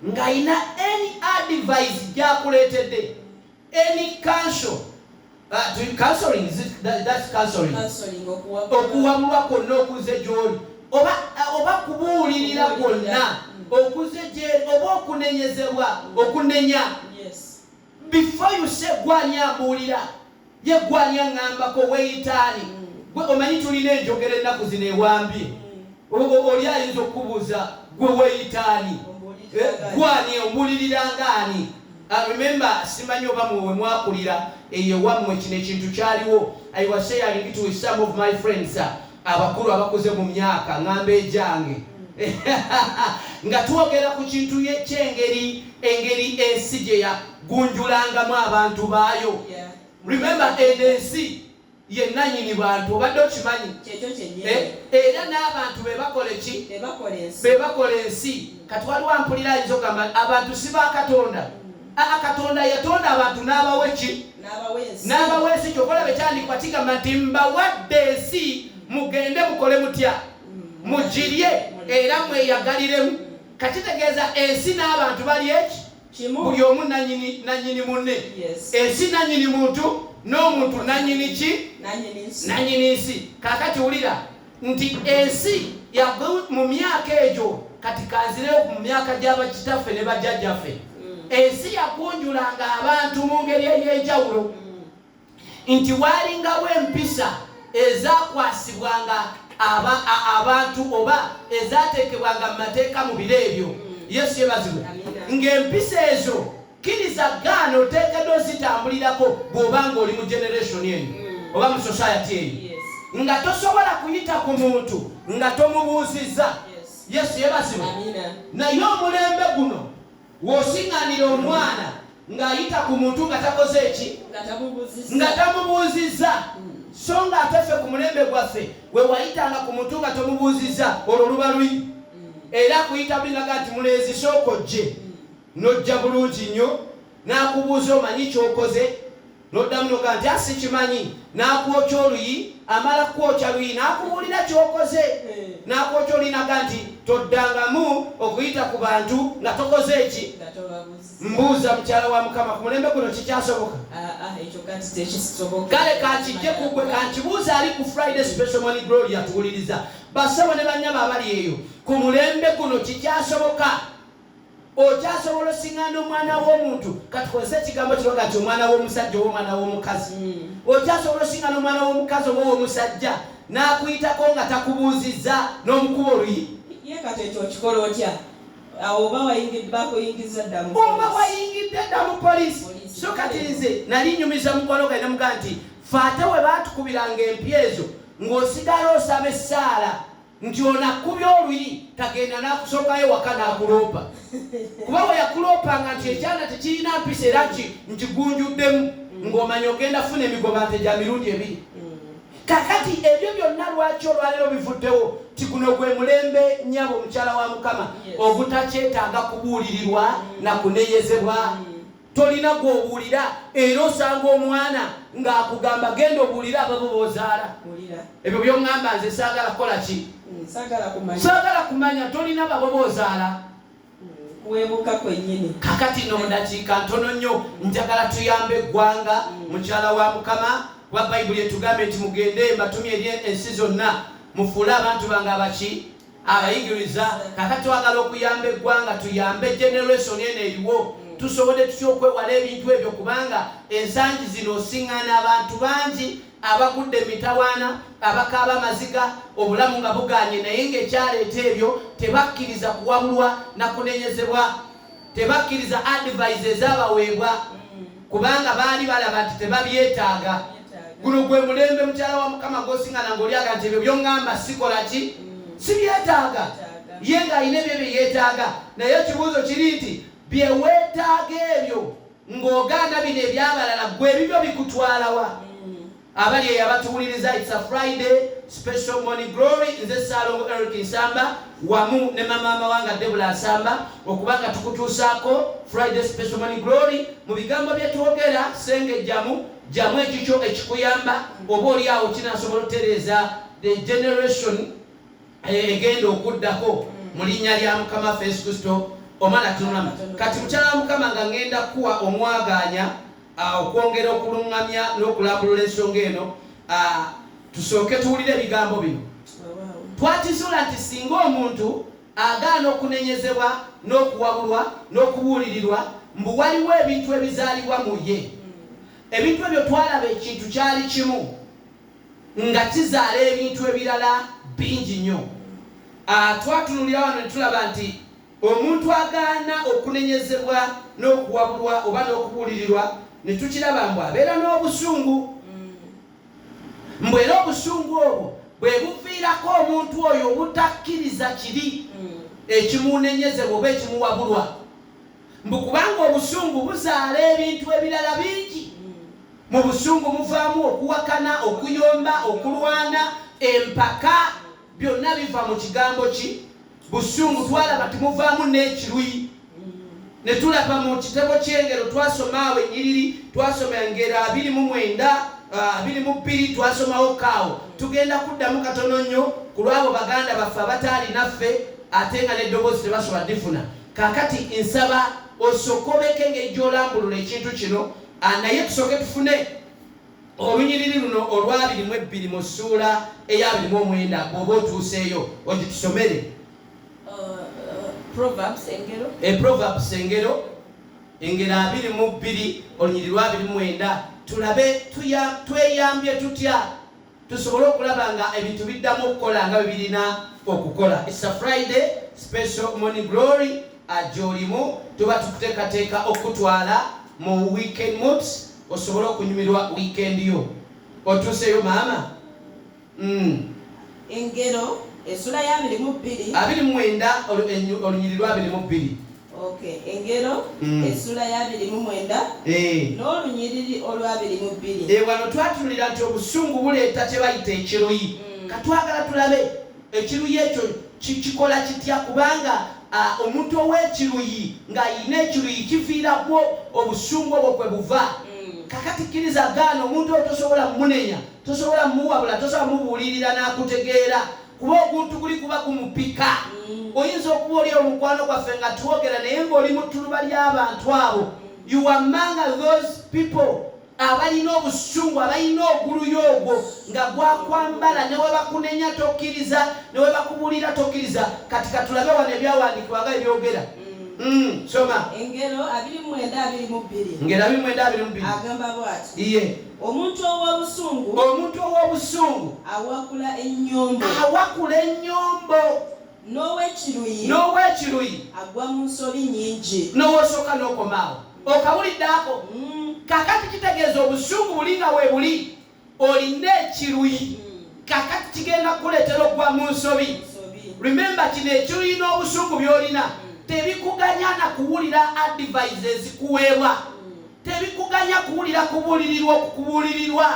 ng'ayina any advice gy'akuleetedde any counsel counseling that's counseling okuwabulwa kwonna okuze gy'oli oba kubuulirira kwonna okuze gy'eri oba okunenyezebwa okunenya before you say gwani ambuulira ye gwani aŋŋambako weeyitaani gwe omanyi tulina enjogera ennaku zino ewambye oli ayinza okubuuza gwe weeyitaani gwani ombuulirira ngaani remember simanyi oba mwe mwakulira eyo wammwe kino ekintu kyaliwo I was sharing it with some of my friends abakulu abakuze mu myaka ngamba ejange nga twogera ku kintu ky'engeri ensi gye yagunjulangamu abantu baayo remember ensi yennanyini bantu obadde okimanyi era n'abantu bebakola eki bebakola ensi kati waliwo ampulira ayinza okugamba abantu si ba Katonda Katonda yatonda abantu n'abawa eki n'abawa ensi kyokola bekyandikwa kigamba nti mbawadde ensi mugende mukole mutya mugirye era mweyagaliremu kakitegeeza ensi n'abantu bali eki buli omu nanyini munne ensi nanyini muntu n'omuntu nanyini ki nanyini nsi kakati wulira nti ensi mu myaka egyo kati kanzireyo mu myaka gy'abakitaffe ne bajjajjaffe ensi yakunjulanga abantu mu ngeri ey'enjawulo nti waalingawo empisa ezakwasibwanga abantu oba ezateekebwanga mu mateeka mu biro ebyo yesu yebazibwe ng'empisa ezo kkiriza gaana oteekeddwa ozitambulirako bw'oba ng'oli mu generation eno oba mu society eyo nga tosobola kuyita ku muntu nga tomubuuzizza yesu yebazibwe naye omulembe guno w'osiŋŋaanira omwana ng'ayita ku muntu nga takoze eki nga tamubuuzizza so nga ateffe ku mulembe gwaffe we wayitanga ku muntu nga tomubuuzizza olwo luba luyi era kuyita binaga nti mulenzi sooka ojje n'ojja bulungi nnyo n'akubuuza omanyi ky'okoze n'oddamu noga nti asi kimanyi n'akwokya oluyi amala kwokya luyi n'akubuulira ky'okoze n'akwokya oluyi naga nti toddangamu okuyita ku bantu nga tokoze eki mbuuza mukyala wa Mukama ku mulembe guno kikyasoboka kale kakijje kugwe kankibuuza ali ku Friday Special Morning Glory atuwuliriza bassebo ne bannyaba abali eyo ku mulembe guno kikyasoboka okyasobola osiŋŋaana omwana w'omuntu katukozese ekigambo kiroga nti omwana w'omusajja oba omwana w'omukazi okyasobola osiŋŋaana omwana w'omukazi oba w'omusajja n'akuyitako nga takubuuzizza n'omukuba oluyi ye kati ekyo okikola otya oba wayingidde dda mu poliisi so kati nze nali nnyumiza mukwano gwe ne mugaa nti faate we baatukubiranga empya ezo ng'osigala osaba essaala nti onakubya oluyi tagenda n'akusookayo waka n'akuloopa kuba we yakuloopanga nti ekyana tekirina mpisa era nkigunjuddemu ng'omanya ogenda funa emigoba nte gya mirundi ebiri kakati ebyo byonna lwaki olwaleero bivuddewo ti guno gwe mulembe nnyabo omukyala wa Mukama obutakyetaaga kubuulirirwa na kunenyezebwa tolina gw'obuulira era osanga omwana ng'akugamba genda obuulira ababo b'ozaala ebyo by'oŋŋamba nze saagala kukola ki saagala kumanya tolina babo b'ozaala kuweebuka kwennyini kakati no mu dakiika ntono nnyo njagala tuyambe eggwanga mukyala wa Mukama wa Bayibuli etugambe nti mugende mbatumye eri ensi zonna mufuule abantu bange abaki abayigiriza kakati twagala okuyamba eggwanga tuyambe generation eno eriwo tusobole tutya okwewala ebintu ebyo kubanga ensangi zino osiŋŋaana abantu bangi abagudde emitawaana abakaaba amaziga obulamu nga buganye naye ng'ekyaleeta ebyo tebakkiriza kuwabulwa na kunenyezebwa tebakkiriza advice ezabaweebwa kubanga baali balaba nti tebabyetaaga guno gwe mulembe mukyala wa Mukama gw'osiŋŋaana ng'olyaga nti ebyo by'oŋŋamba sikola ki sibyetaaga ye ng'alina ebyo bye yeetaaga naye ekibuuzo kiri nti bye weetaaga ebyo ng'ogaana bino ebyabalala gwe ebibyo bikutwalawa abali eyabatuwuliriza, it's a Friday special morning glory. Nze Salongo Eric Nsamba wamu ne mama wanga Debula Nsamba okubanga tukutuusaako Friday special morning glory. Mu bigambo bye twogera senge jamu ekikyo ekikuyamba oba oli awo kinasobola otereeza the generation egenda okuddako mu linnya lya Mukama Yesu Kristo omwana tunulamu. Kati mukyala wa Mukama nga ngenda kuwa omwaganya okwongera okulungamya n'okulambulula ensonga eno, tusooke tuwulire ebigambo bino. Twakizula nti singa omuntu agaana okunenyezebwa n'okuwabulwa n'okubuulirirwa mbu waliwo ebintu ebizaalibwa mu ye. Ebintu ebyo twalaba ekintu kyali kimu nga kizaala ebintu ebirala bingi nnyo. Twatunulira wano ne tulaba nti omuntu agaana okunenyezebwa n'okuwabulwa oba n'okubuulirirwa ne tukiraba mbu abeera n'obusungu. Mbu era obusungu obwo bwe buviirako omuntu oyo obutakkiriza kiri ekimunenyezebwa oba ekimuwabulwa. Mbu kubanga obusungu buzaala ebintu ebirala bingi. Mu busungu muvaamu okuwakana, okuyomba, okulwana, empaka, byonna biva mu kigambo ki busungu. Twalaba timuvaamu n'ekiruyi. Ne tulaba mu kitabo ky'engero twasoma awo ennyiriri, twasoma engero 29, 22, twasomawo kaawo. Tugenda kuddamu katono nnyo ku lwabo baganda baffe abataali naffe ate nga n'eddoboozi tebasobola difuna. Kaakati nsaba osokobeke engeri gy'olambulula ekintu kino, naye tusooke tufune olunyiriri luno olwa 22 mu ssuula eya 29 bw'oba otuuseeyo ogitusomere. Proverbs engero 22 olunyiriri lwa 29. Tulabe tweyambye tutya tusobole okulaba nga ebintu biddamu okukola nga bibirina okukola. It's a Friday special morning glory. Gy'olimu tuba tukuteekateeka okutwala mu weekend mood osobole okunyumirwa weekend yo. Otuuseyo maama? Engero essula ya 22 olunyiriri lwa 22. Okay, engero essula ya 29 n'olunyiriri olwa 22. Wano twatulira nti obusungu buleeta kye bayita ekiruyi. Katwagala tulabe ekiruyi ekyo kikola kitya, kubanga omuntu ow'ekiruyi ng'ayina ekiruyi kiviirako obusungu obwo kwe buva. Kakati kkiriza gaana omuntu oyo tosobola munenya, tosobola muwabula, tosobola mubuulirira n'akutegeera kuba oguntu guli kuba gumupika. Oyinza okuba oli omukwano gwaffe nga twogera naye ng'oli mu ttuluba ly'abantu abo. You are among those people abalina obusungu, abalina oguluyi ogwo nga gwakwambala ne we bakunenya tokkiriza, ne we bakubuulira tokkiriza. Kati katulabe wano ebyawandiikibwa nga ebyogera. Soma. Engero 29:22. Engero 29:22. Agamba bw'ati. Iye. Omuntu ow'obusungu awakula ennyombo. N'ow'ekiruyi agwa mu nsobi nnyingi. N'owosooka n'okomaawo. Okawuliddaako? Kakati kitegeeza obusungu buli nga we buli olina ekiruyi. Kakati kigenda kukuleetera okugwa mu nsobi. Remember kino ekiruyi n'obusungu by'olina tebikuganya na kuwulira advices kuweebwa. Tebikuganya kuwulira kubuulirirwa.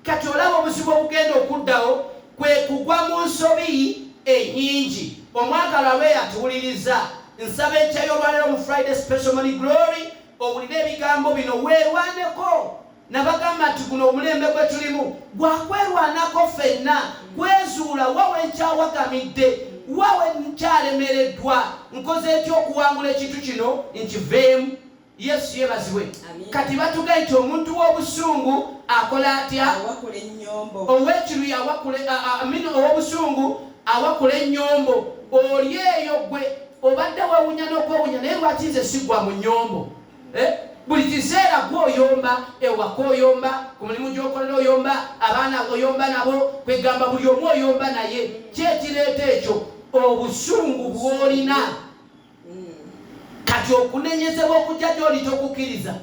Kati olaba obuzibu obugenda okuddawo kwe kugwa mu nsobi ennyingi. Omwagalwa lwe yatuwuliriza nsaba ekyayo olwaleero mu Friday special morning glory owulire ebigambo bino weerwaneko. Nabagamba nti guno omulembe gwe tulimu gwakwerwanako ffenna, kwezuula wawe nkyawagamidde, wawe nkyalemereddwa, nkoze etya okuwangula ekintu kino nkiveemu. Yesu yeebazibwe. Kati batugaye nti omuntu w'obusungu akola atya? Ow'ekiruyi ow'obusungu awakula ennyombo. Oli eyo gwe obadde weewunya n'okwewunya naye lwaki nze sigwa mu nnyombo? Buli kiseera gw'oyomba, ewaka oyomba, ku mulimu gy'okolera oyomba, abaana oyomba nabo, kwegamba buli omu oyomba naye. Ki ekireeta ekyo? Obusungu bw'olina. Kati okunenyezebwa okujja gy'oli tokukkiriza.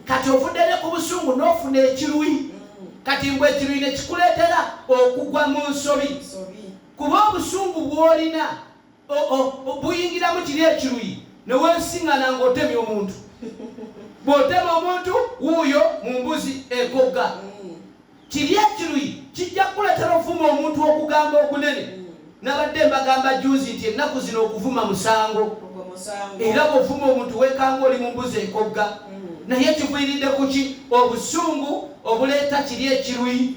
Kati ofudde ne ku busungu n'ofuna ekiruyi. Kati mbwe ekiruyi ne kikuleetera okugwa mu nsobi. Kuba obusungu bw'olina buyingiramu kiri ekiruyi ne weesiŋŋana ng'otemye omuntu. Bw'otema omuntu wuuyo mu mbuzi ekogga. kiri ekiruyi kijja kuleetera ovuma omuntu okugamba okunene. Nabadde mbagamba juzi nti ennaku zino okuvuma musango. Era bw'ovuma omuntu weekanga oli mu mbuzi ekogga. Naye kiviiridde ku ki? Obusungu obuleeta kiri ekiruyi.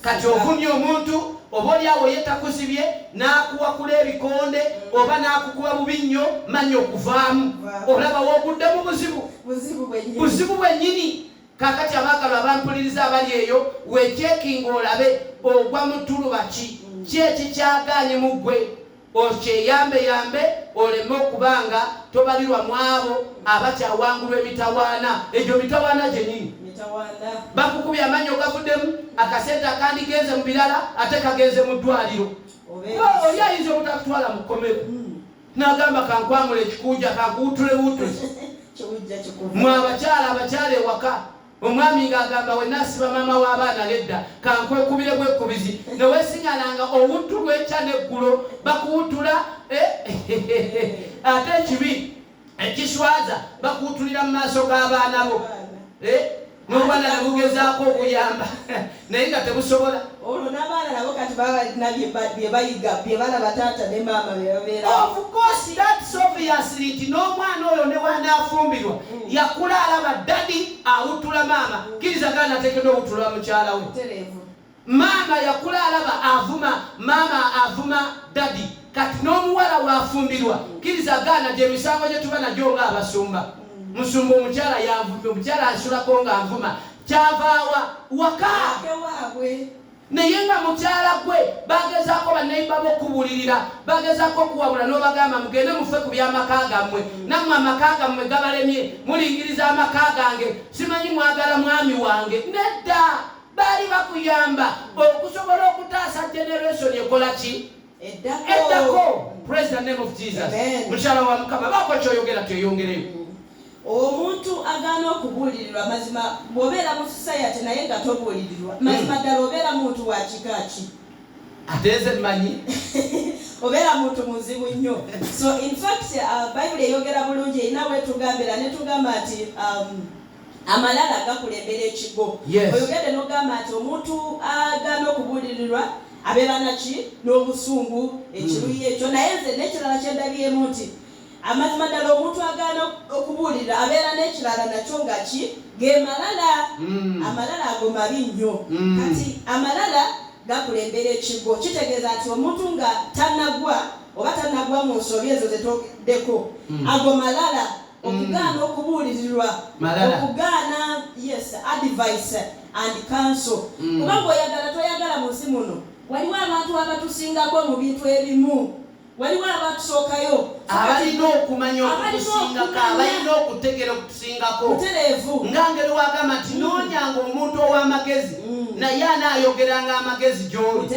Kati ovumye omuntu oba oli awo yetakuzibye n'akuwakula ebikonde oba n'akukuba bubinnyo manya okuvaamu. Olaba w'ogudde mu buzibu bwennyini. Kaakati abaagala abampuliriza abali eyo weekyekinga olabe ogwa mu ttuluba ki ekikyagaanye mu ggwe. Okyeyambe oleme okubanga tobalirwa mu abo abakyawangulwa emitawaana. Egyo mitawaana gyennyini bakukubya amannyo gavuddemu, akasente akandigenze mu birala ate kagenze mu ddwaliro. Oli ayinza obutakutwala mu kkomero n'agamba kankwamula ekikuuja kankuwutule mwe abakyala ewaka. Omwami ng'agamba we naasiba maama w'abaana ledda kankwekubire bwekkubizi neweesiŋŋananga owuttu lw'ekya n'eggulo bakuwutula ate ekibi ekiswaza bakuwutulira mu maaso g'abaana bo n'obwana ne bugezaako okuyamba naye nga tebusobola. Olwo n'abaana nabo kati balina bye bayiga bye balaba taata ne maama bye babeera. Of course that's obviously nti n'omwana oyo ne wanaafumbirwa yakula alaba dadi awutula maama. Kkirizagana ateekeddwa owutula mukyala we. Maama yakula alaba avuma maama avuma dadi. Kati n'omuwala waafumbirwa kkirizagana gye misango gye tuba nagyo ng'abasumba. Musumba omukyala yanvumye, omukyala asulako nga nvuma. Kyavaawa waka. Naye nga mukyala gwe bagezaako bannayimba b'okubulirira, bagezaako okuwabula n'obagamba mugende mufe ku by'amaka gammwe. Nammwe amaka gammwe gabalemye, mulingiriza amaka gange, simanyi mwagala mwami wange. Nedda baali bakuyamba okusobola okutaasa generation ekola ki? Eddako. Praise the name of Jesus. Mukyala wa Mukama baako kyoyogera tweyongereyo. Omuntu agaana okubuulirirwa mazima bw'obeera mu society naye nga tobuulirirwa mazima ddala obeera muntu wa kika ki? Ate nze mmanyi obeera muntu muzibu nnyo. So in fact Bible eyogera bulungi erina wetugambira ne tugamba nti amalala gakulembera ekigo. Oyogedde n'ogamba nti omuntu agaana okubuulirirwa abeera naki n'obusungu ekiruyi ekyo. Naye nze n'ekirala kyendabyemu nti amazima ddala omuntu agaana okubuulira abeera n'ekirala nakyo nga ki ge malala. Amalala ago mabi nnyo. Kati amalala gakulembera ekigo. Kitegeeza nti omuntu nga tannagwa oba tannagwa mu nsobi ezo zetogeddeko ago malala. Okugaana okubuulirirwa, okugaana advice and counsel. Kubanga oyagala toyagala mu nsi muno waliwo abantu abatusingako mu bintu ebimu. Waliwo abatusookayo abalina okumanya okutusingako, abalina okutegeera okutusingako. Ngangeri wagamba nti noonyanga omuntu ow'amagezi naye anaayogeranga amagezi gy'oli.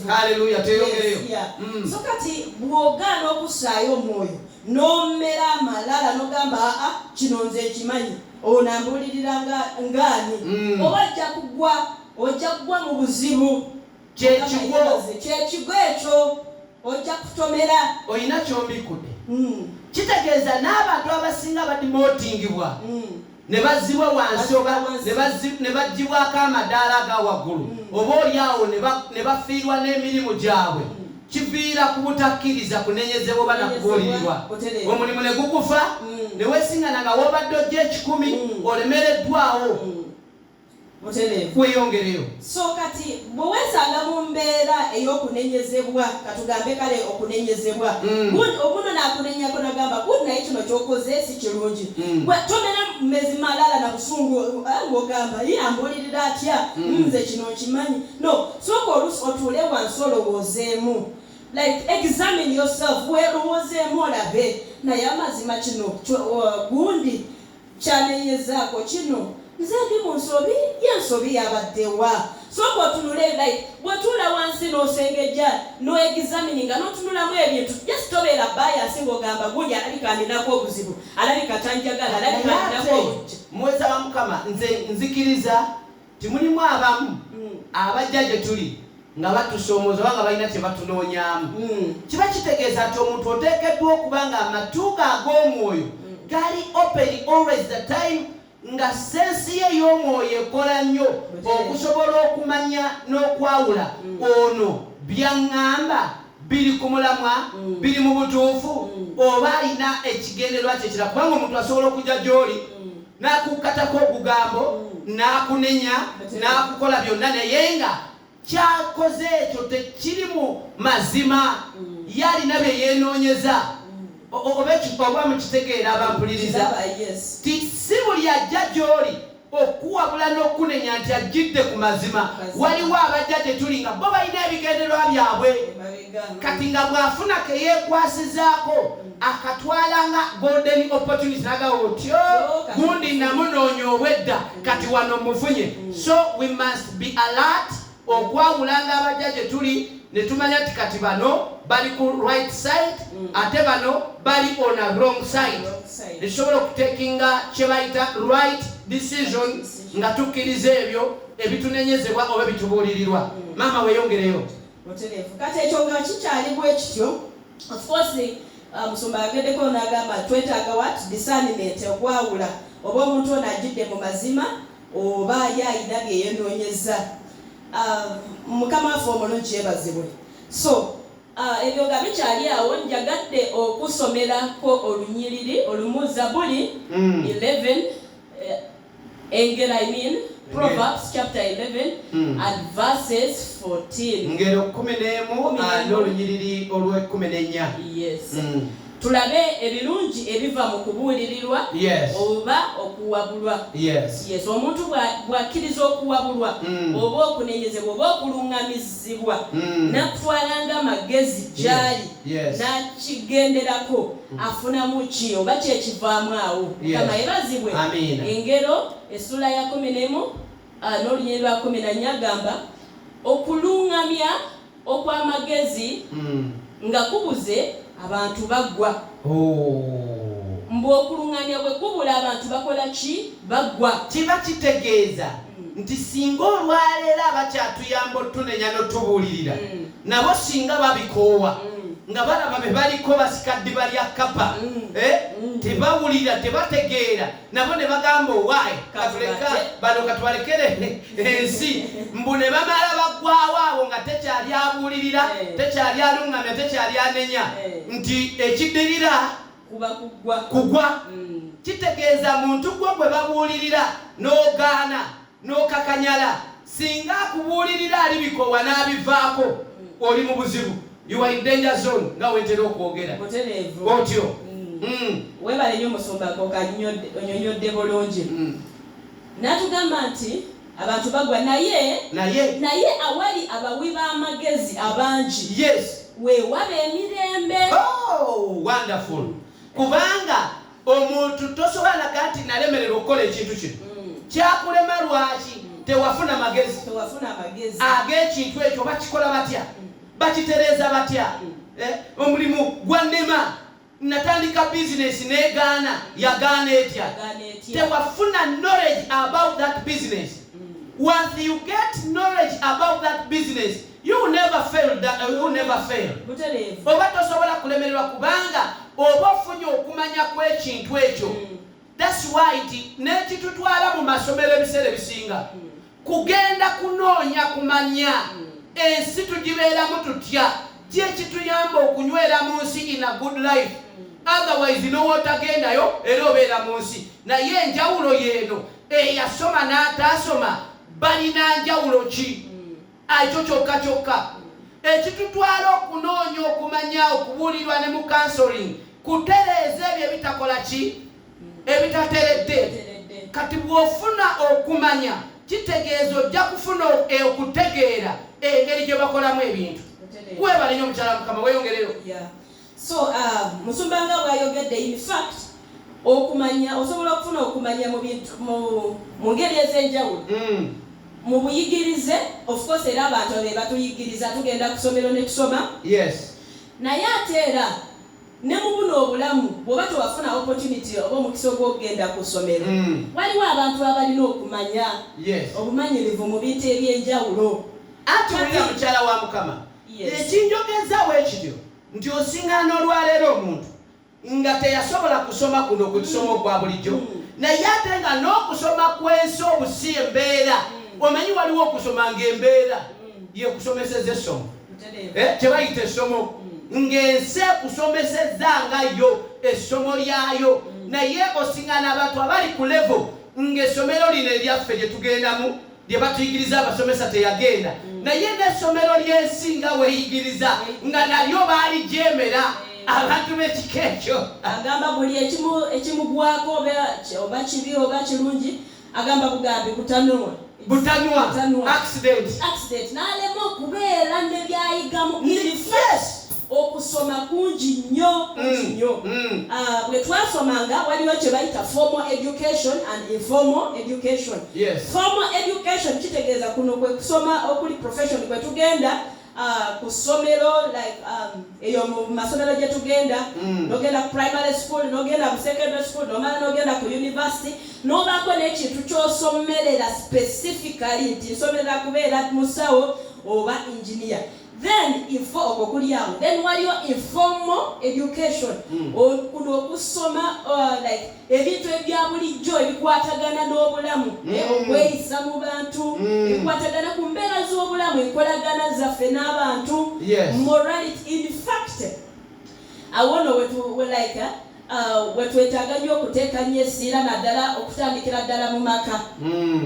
Haleluya, teyogereyo. So kati bw'ogaana okussaayo omwoyo n'omera amalala n'ogamba kino nze ekimanyi ono ambuulirira ngaani oba ojja kugwa mu buzibu. Kyekigo ekyo ojja kutomera. Oyina kyombikudde. Kitegeeza n'abantu abasinga badimootingibwa ne bazzibwa wansi oba ne baggyibwako amadaala aga waggulu oba oli awo ne bafiirwa n'emirimu gyabwe. Kiviira ku butakkiriza kunenyezebwa oba nakubuulirirwa. Omulimu ne gukufa ne weesiŋŋana nga wobadde ojja 10 olemereddwawo. Kweyongereyo. So kati bwe weesanga mu mbeera ey'okunenyezebwa katugambe kale okunenyezebwa omuno n'akunenyako nagamba gudi naye kino ky'okoze si kirungi. Tomera mezi malala na busungu ng'ogamba ye ambuulirira atya nze kino nkimanyi. No, sooka oluusi otuule wansi olowoozeemu. Like examine yourself weerowoozeemu olabe naye amazima kino gundi kyanenyezzaako kino nze ndi mu nsobi y'ensobi yabaddewa. Sooka otunule like bw'otuula wansi n'osengejja n'oexamininga n'otunulamu ebintu just tobeera bias ng'ogamba gundi alabika andinako obuzibu alabika tanjagala alabika andinako obujja. Muweza wa Mukama nze nzikiriza ti mulimu abamu abajja gye tuli nga batusoomooza oba nga balina kye batunoonyaamu. Kiba kitegeeza nti omuntu oteekeddwa okuba nga amatu ge ag'omwoyo gali open always the time nga sensi ye y'omwoyo ekola nnyo okusobola okumanya n'okwawula ono byaŋŋamba biri ku mulamwa biri mu butuufu oba alina ekigendererwa kye kira kubanga omuntu asobola okujja gy'oli n'akukatako obugambo n'akunenya n'akukola byonna naye nga kyakoze ekyo tekiri mu mazima yalina bye yeenoonyeza oba mukitegeera abampuliriza si buli ajja gy'oli okuwabula n'okunenya nti ajjidde ku mazima waliwo abajja tetuli nga bo balina ebigendererwa byabwe kati nga bw'afuna ke yeekwasizaako akatwala nga golden opportunity nagawo otyo gundi namunoonya obwedda kati wano mufunye so we must be alert okwawulanga abajja gye tuli ne tumanya nti kati bano bali ku right side ate bano bali on a wrong side netusobola okutekinga kye bayita right decision nga tukkiriza ebyo ebitunenyezebwa oba ebitubuulirirwa maama weeyongereyo kati ekyo nga kikyali bwe kityo of course musumba yageddeko n'agamba twetaaga what discernment okwawula oba omuntu ono ajjidde mu mazima oba yayina bye yeenoonyeza mukama waffe omulungi yeebazibwe so ebyo nga bikyali awo njagadde okusomerako olunyiriri olumu Zabuli 11 engero Proverbs chapter 11 and verses 14 ngero 11 n'olunyiriri olw'14 yes tulabe ebirungi ebiva mu kubuulirirwa oba okuwabulwa yes omuntu bw'akkiriza okuwabulwa oba okunenyezebwa oba okuluŋŋamizibwa nakutwalanga magezi gy'ali n'akigenderako afunamu ki oba kyekivaamu awo mukama yeebazibwe engero essula ya 11 n'olunyiriri lwa 14 agamba okuluŋŋamya okw'amagezi nga kubuze abantu bagwa mbu okuluŋŋamya bwe kubula abantu bakola ki bagwa kiba kitegeeza nti singa olwaleero abakyatuyamba otunenya n'otubuulirira nabo singa babikoowa nga balaba be baliko basikadde balya kapa tebawulira tebategeera nabo ne bagamba owaayi katuleka bano katubalekere ensi mbu ne bamala baggwawo abo nga tekyali abuulirira tekyali aluŋŋamya tekyali anenya nti ekiddirira kugwa kitegeeza muntu gwo gwe babuulirira n'ogaana n'okakanyala singa akubuulirira ali bikoowa n'abivaako oli mu buzibu you are in danger zone nga wetera okwogera otyo webale nnyo musumbako onyonyodde bulungi natugamba nti abantu bagwa naye awali abawi b'amagezi abangi weewaba emirembe wonderful kubanga omuntu tosobola laga nti nalemererwa okukola ekintu kino kyakulema lwaki tewafuna magezi ag'ekintu ekyo bakikola batya bakitereeza batya omulimu gwannema natandika bizinesi n'egaana yagaana etya tewafuna knowledge about that business once you get knowledge about that business you will never fail oba tosobola kulemererwa kubanga oba ofunye okumanya kw'ekintu ekyo that's why n'ekitutwala mu masomero ebiseera ebisinga kugenda kunoonya kumanya ensi tugibeeramu tutya ki ekituyamba okunywera mu nsi in a good life otherwise n'owootagendayo era obeera mu nsi naye enjawulo yeeno eyasoma n'ataasoma balina njawulo ki ekyo kyokka ekitutwala okunoonya okumanya okubuulirwa ne mu counseling kutereeza ebyo ebitakola ki ebitateredde kati bw'ofuna okumanya kitegeeza ojja kufuna okutegeera engeri gye bakolamu ebintu webale nnyo omukyala mukama weeyongereyo so musumba nga bw'ayogedde in fact okumanya osobola okufuna okumanya mu ngeri ez'enjawulo mu buyigirize of course era abantu be batuyigiriza tugenda ku ssomero ne tusoma naye ate era ne mu buno obulamu bw'oba tewafuna opportunity oba omukisa ogw'okugenda ku ssomero waliwo abantu abalina okumanya obumanyirivu mu bintu eby'enjawulo ate olina mukyala wa mukama ekinjogezaawo ekiryo nti osingaana olwaleero omuntu nga teyasobola kusoma kuno ku kisomo kwa bulijjo naye ate nga n'okusoma kw'ensi obusi embeera omanyi waliwo okusoma ng'embeera ye kusomeseza essomo kyebayita essomo ng'ensi ekusomesezanga yo essomo lyayo naye osiŋŋana abantu abali ku levo ng'essomero lino eryaffe lye tugendamu lye batuyigiriza abasomesa teyagenda naye n'essomero ly'ensi nga weeyigiriza nga nalyo baalijeemera abantu b'ekika ekyo agamba buli ekimugwako oba kibi oba kirungi agamba bugambi butanwa accident n'alema okubeera ne byayigamu okusoma kungi nnyo bwe twasomanga waliwo kye bayita formal education and informal education. Formal education kitegeeza kuno kwe kusoma okuli profession kwe tugenda ku ssomero like eyo mu masomero gye tugenda n'ogenda ku primary school n'ogenda ku secondary school n'omala n'ogenda ku university n'obaako n'ekintu ky'osomerera specifically nti nsomerera kubeera musawo oba engineer. Then then waliyo informal education kuno okusoma like ebintu ebya bulijjo ebikwatagana n'obulamu okweyisa mu bantu ebikwatagana ku mbeera z'obulamu enkolagana zaffe n'abantu morality. In fact awono wetwetaaga nnyo okuteeka nnyo essira naddala okutandikira ddala mu maka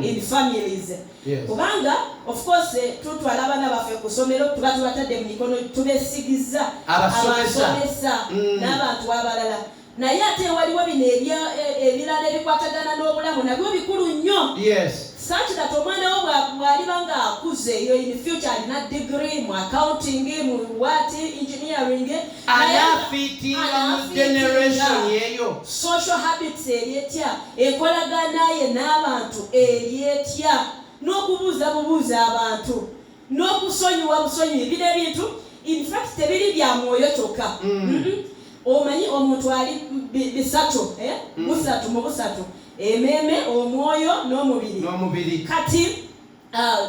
in families kubanga of course tutwala abaana baffe ku ssomero tuba tubatadde mu mikono tubesigiza abasomesa n'abantu abalala naye ate waliwo bino ebirala ebikwatagana n'obulamu nabyo bikulu nnyo such that omwana wo bw'aliba nga akuze in future alina degree mu accounting mu engineering anafitinga mu generation yeyo social habits eryetya enkolagana ye n'abantu eryetya n'okubuuza abantu n'okusonyiwa busonyi bino ebintu in fact tebiri bya mwoyo kyokka omanyi omuntu ali busatu mu busatu ememe omwoyo n'omubiri kati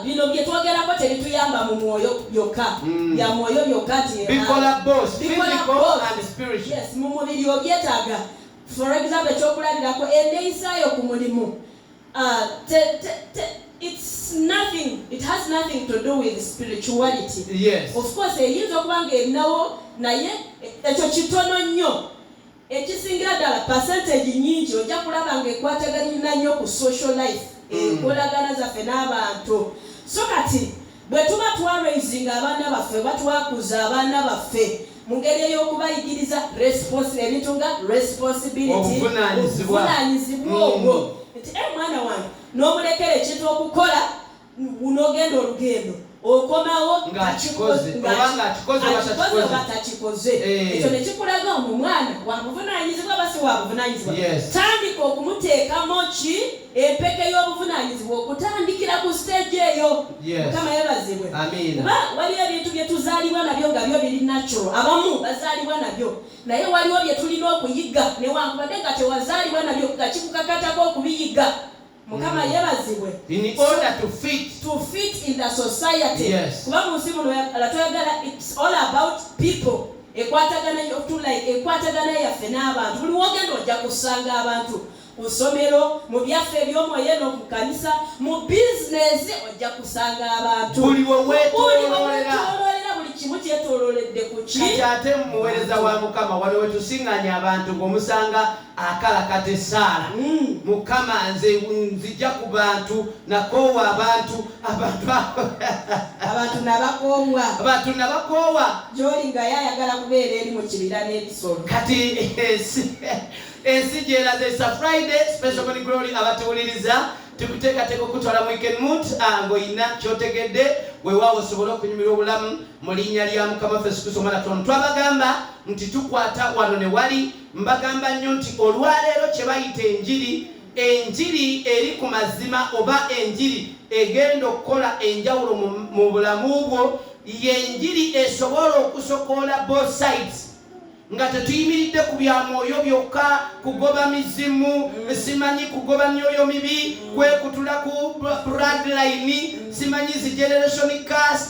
bino bye twogerako tebituyamba mu mwoyo byokka bya mwoyo byokka bikola both physical and spiritual. Yes, mu mubiri obyetaaga. For example ekyokulabirako enneeyisaayo ku mulimu it has nothing to do with spirituality. Of course eyinza okuba nga erinawo naye ekyo kitono nnyo ekisingira ddala percentage nyingi ojja kulaba nga ekwatagana nnyo ku social life enkolagana zaffe n'abantu. So kati bwe tuba twaraising abaana baffe batwakuza abaana baffe mu ngeri ey'okubayigiriza ebintu nga responsibility obuvunaanyizibwa obwo nti mwana wange n'omulekera ekintu okukola n'ogenda olugendo okomawo ng'akikoze oba takikoze ekyo ne kikulaga omwana wabuvunaanyizibwa basi wabuvunaanyizibwa tandika okumuteekamu ki empeke y'obuvunaanyizibwa okutandikira ku stage eyo mukama yebazibwe kuba waliwo ebintu bye tuzaalibwa nabyo nga byo biri natural abamu bazaalibwa nabyo naye waliwo bye tulina okuyiga newankubadde nga tewazaalibwa nabyo nga kikukakatako okubiyiga mukama yebazibwe in order to fit in the society. Kuba munsi muno alatwagala it's all about people ekwatagana yaffe n'abantu buli wogenda ojja kusanga abantu ku ssomero mu byaffe eby'omwoyo no mu kanisa mu bizinesi ojja kusanga abantu buli weweetoololera buli kimu kyetoololedde ku ki kati ate muweereza wa mukama waliwo tusiŋŋanya abantu ng'omusanga akalakata essaala mukama nzija ku bantu nakoowa abantu nabakoowa gy'oli nga yayagala kubeera eri mu kibira n'ebisolo kati ensi gyeraza esa Friday special morning glory abatuwuliriza tukuteekateeka okutwala mu weekend mood ng'olina kyotegedde weewaawo osobole okunyumirwa obulamu mu linnya lya mukama waffe Yesu Kristo omwana Katonda. Twabagamba nti tukwata wano ne wali mbagamba nnyo nti olwaleero kye bayita enjiri eri ku mazima oba enjiri egenda okukola enjawulo mu bulamu bwo yenjiri esobola okusokoola both sides nga tetuyimiridde ku bya mwoyo byokka kugoba mizimu simanyi kugoba myoyo mibi kwekutula ku bloodline simanyi zi generation curse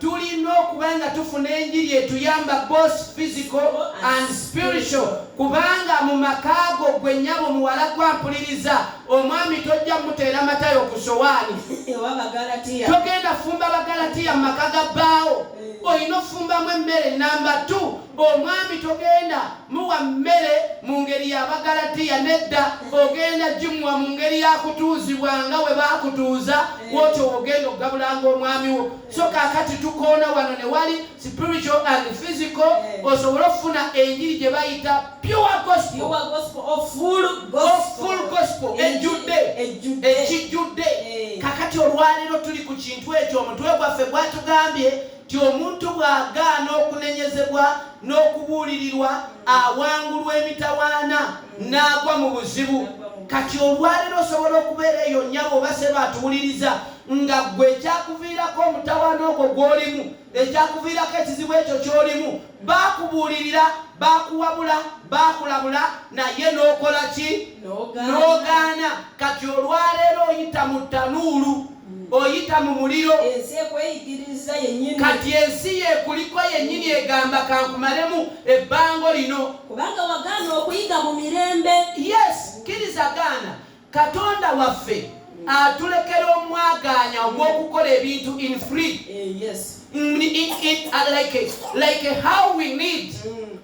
tulina okuba nga tufuna enjiri etuyamba both physical and spiritual. Kubanga mu makaago gwe nnyabo muwala gwampuliriza omwami tojja muteera matayo ku sowaani. Togenda fumba Bagalatiya mu maka ga bbaawo. Olina ofumbamu emmere namba 2. Omwami togenda muwa mmere mu ngeri y'Abagalatiya nedda, ogenda gimuwa mu ngeri yakutuuzibwa nga we baakutuuza, wotyo ogenda okugabulanga omwami wo. So kaakati tukoona wano ne wali spiritual and physical, osobola okufuna enjiri gye bayita pure gospel of full gospel ekijjudde. Kakati olwaleero tuli ku kintu ekyo omutwe gwaffe gwatugambye ti omuntu bw'agaana okunenyezebwa n'okubuulirirwa awangulwa emitawaana n'agwa mu buzibu. Kati olwaleero osobola okubeera eyo nnyabo oba se baatuwuliriza nga gwe ekyakuviirako omutawaana ogwo gw'olimu, ekyakuviirako ekizibu ekyo ky'olimu, baakubuulirira, baakuwabula, baakulabula, naye n'okola ki? N'ogaana. Kati olwaleero oyita mu ttanuulu, oyita mu muliro. Kati ensi yekuliko yennyini egamba kankumalemu ebbango lino. Kubanga wagaana okuyiga mu mirembe. Yes, kkiriza gaana. Katonda waffe atulekera omwagaanya ogw'okukola ebintu in free. Yes. Like how we need.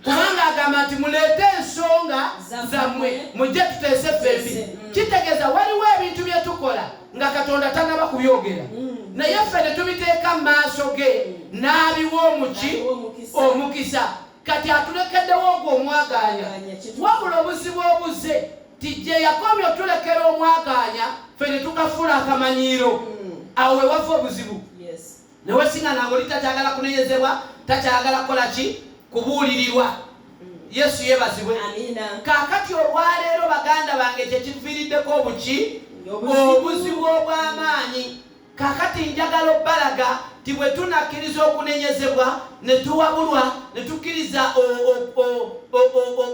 Kubanga agamba nti muleete ensonga zammwe mujje tuteese ffembi. Kitegeeza waliwo ebintu bye tukola nga Katonda tannaba kubyogera, naye ffe ne tubiteeka mu maaso ge n'abiwa omukisa. Kati atulekeddewo ogwo omwagaanya, wabula obuzibu obuze tijje yakomye otulekera omwagaanya ffe ne tukafuula akamanyiiro. Awo we wava obuzibu. Nawe singa nange oli takyagala kunenyezebwa, takyagala kukola ki? Kubuulirirwa. Yesu yeebazibwe. Kaakati olwaleero baganda bange kyekiviiriddeko obuki? Obuzibu obw'amaanyi. Kaakati njagala obbalaga ti bwe tunakkiriza okunenyezebwa ne tuwabulwa ne tukkiriza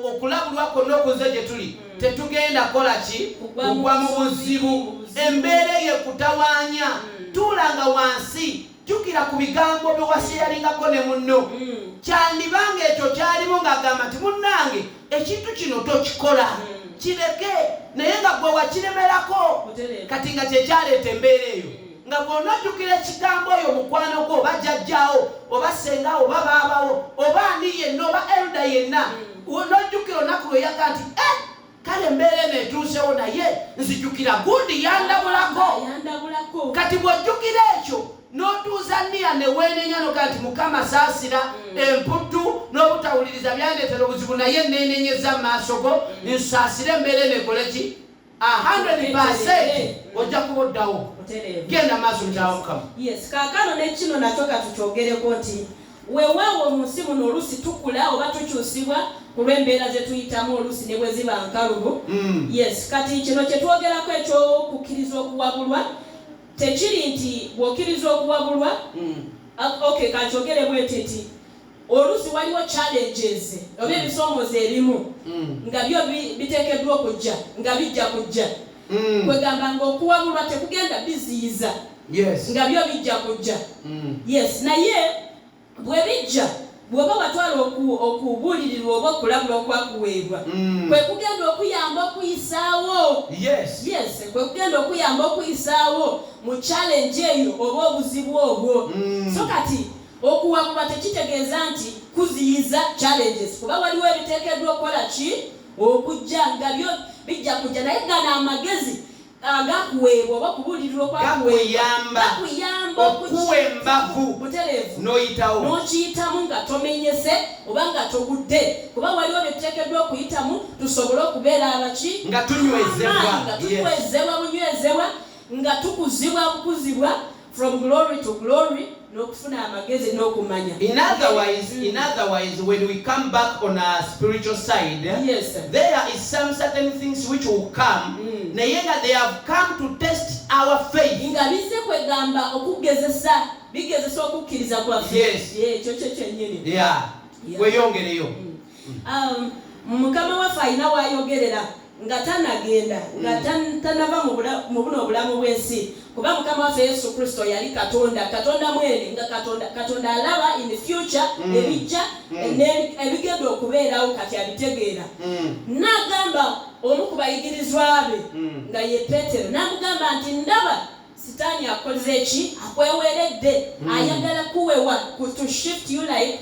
okulabulwa kwonna okuze gye tuli, tetugenda kukola ki? Kugwa mu buzibu. Embeera eyo ekutawaanya, tuulanga wansi, jjukira ku bigambo bye waseyalingako ne munno. Kyandibanga ekyo kyalimu ng'agamba nti munnange ekintu kino tokikola, kireke, naye nga gwe wakiremerako. Kati nga kyekyaleeta embeera eyo nga bw'onojjukira ekigambo oyo mukwano gwo oba jjajjaawo oba sengawo oba baabawo oba ani yenna oba elda yenna, onojjukira olunaku lwe yaga nti kale embeera eno etuusewo naye nzijjukira gundi yandabulako. Kati bw'ojjukira ekyo n'otuuza nniya ne weenenya noga nti Mukama saasira emputtu n'obutawuliriza byandeetera obuzibu, naye neenenyeza mu maaso go nsaasire embeera eno ekole ki? 100% ojja kuba oddawo. Genda maaso mukyawa Mukama. Yes, kaakano n'ekino nakyo katukyogereko nti weewaawo mu nsi muno oluusi tukula oba tukyusibwa ku lw'embeera ze tuyitamu oluusi ne bwe ziba nkalubo. Yes, kati kino kye twogerako ekyokukkiriza okuwabulwa tekiri nti bw'okkiriza okuwabulwa. Okay, kankyogere bwete nti oluusi waliwo challenges oba ebisoomooza erimu nga byo biteekeddwa okujja nga bijja kujja. Kwegamba ng'okuwabulwa tekugenda biziyiza nga byo bijja kujja. Yes, naye bwe bijja bw'oba watwala okubuulirirwa oba okulabula okwakuweebwa, kwe kugenda okuyamba okuyisaawo. Yes, kwe kugenda okuyamba okuyisaawo mu challenge eyo oba obuzibu obwo. So kati okuwabulwa tekitegeeza nti kuziyiza challenges, kuba waliwo ebiteekeddwa okukola ki? Okujja nga byo bijja kujja, naye gana amagezi agakuweebwa oba okubuulirirwa okuyamba okuwa embavu butereevu n'oyitawo n'okiyitamu nga tomenyese oba nga togudde, kuba waliwo bye tuteekeddwa okuyitamu tusobole okubeera abaki? Nga tunywezebwa bunywezebwa, nga tukuzibwa bukuzibwa from glory to glory, n'okufuna amagezi n'okumanya. In other words, when we come back on our spiritual side, there is some certain things which will come. They have come to test our faith. Nga bize kwegamba okugezesa bigezesa okukkiriza kwaffe. Ekyo kyennyini. Weyongereyo. Mukama waffe alina w'ayogerera nga tanagenda nga tanava mu buno obulamu bw'ensi kuba mukama waffe Yesu Kristo yali Katonda mwene nga Katonda alaba in the future ebijja ebigenda okubeerawo kati abitegeera n'agamba omu ku bayigirizwa be nga ye Petero n'amugamba nti ndaba Sitaani akoze eki akweweredde ayagala kuwewa to shift you like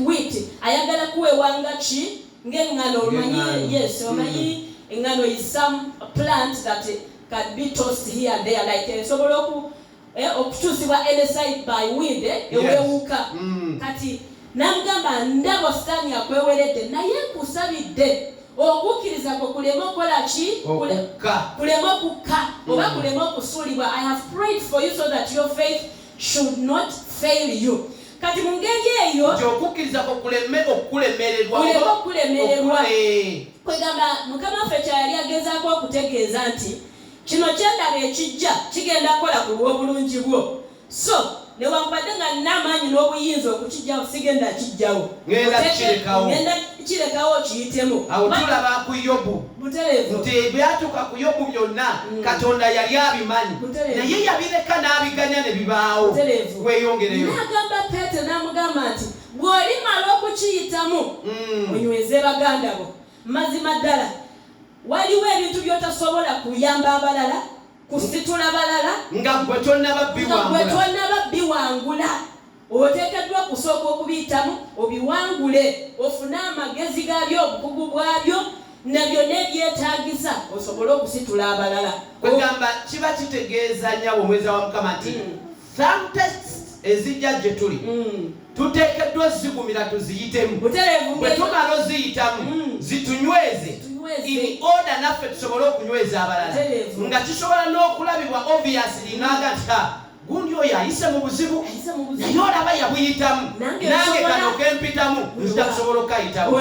wheat ayagala kuwewa nga ki ng'engano omanyi yes omanyi engano is some plant that can be tossed here and there like sobola okukyusibwa any side by wind ewewuka kati namugamba ndaba Sitaani akweweredde naye nkusabidde okukkiriza kwo kulema okukola ki kulema okukka oba kulema okusuulibwa. I have prayed for you so that your faith should not fail you. Kati mu ngeri eyo okukkiriza kwo kuleme okulemererwa kwegamba mukama waffe kyali agezaako okutegeeza nti kino kyendaba ekijja kigenda kukola ku lw'obulungi bwo so newankubadde nga nina amaanyi n'obuyinza okukijjawo sigenda kijjawo ngenda kirekawo kiyitemu. Awo tulaba ku Yobu nti ebyatuuka ku Yobu byonna Katonda yali abimanyi naye yabireka n'abiganya ne bibaawo. Weyongereyo n'agamba Petero n'amugamba nti bw'olimala okukiyitamu onyweze baganda bo mazima ddala waliwo ebintu by'otasobola kuyamba abalala kusitula balala nga gwe tonababbiwangula oteekeddwa okusooka okubiyitamu obiwangule ofune amagezi gaabyo obukugu bwabyo nabyo n'ebyetaagisa osobole okusitula abalala. Kwegamba kiba kitegeeza nyawo omwezi wa Mukama nti some tests ezijja gye tuli tuteekeddwa ozigumira tuziyitemu bwe tumala oziyitamu zitunyweze in order naffe tusobole okunyweza abalala nga kisobola n'okulabibwa obviously n'agata gundi oyo ayise mu buzibu naye olaba yabuyitamu nange kano kempitamu nzija kusobola okayitamu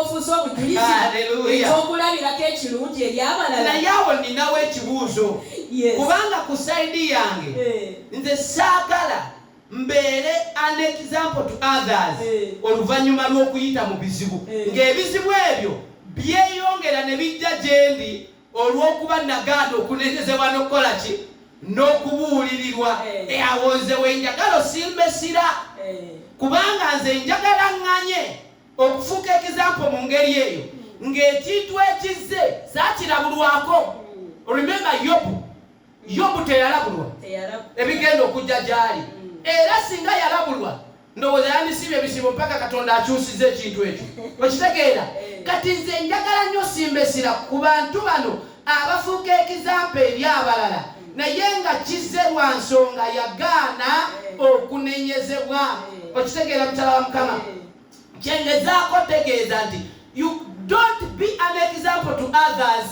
ofuuse obujulizi ekyokulabirako ekirungi eri abalala. Naye awo ninawo ekibuuzo kubanga ku sayidi yange nze saagala mbeere an example to others oluvannyuma lw'okuyita mu bizibu ng'ebizibu ebyo byeyongera ne bijja gye ndi olw'okuba nagaana okunenyezebwa n'okukola ki n'okubuulirirwa awo nze wenjagala osimbesira kubanga nze njagala ŋŋanye okufuuka example mu ngeri eyo ng'ekintu ekizze saakirabulwako. Remember Yobu teyalabulwa ebigenda okujja gy'ali era singa yalabulwa ndowooza yandisibye ebisibo mpaka Katonda akyusiza ekintu ekyo okitegeera. Kati nze njagala nnyo simbesira ku bantu bano abafuuka ekizampa eri abalala naye nga kizze lwa nsonga yagaana okunenyezebwa okitegeera mutala wa Mukama. Kyengezaako tegeeza nti you don't be an example to others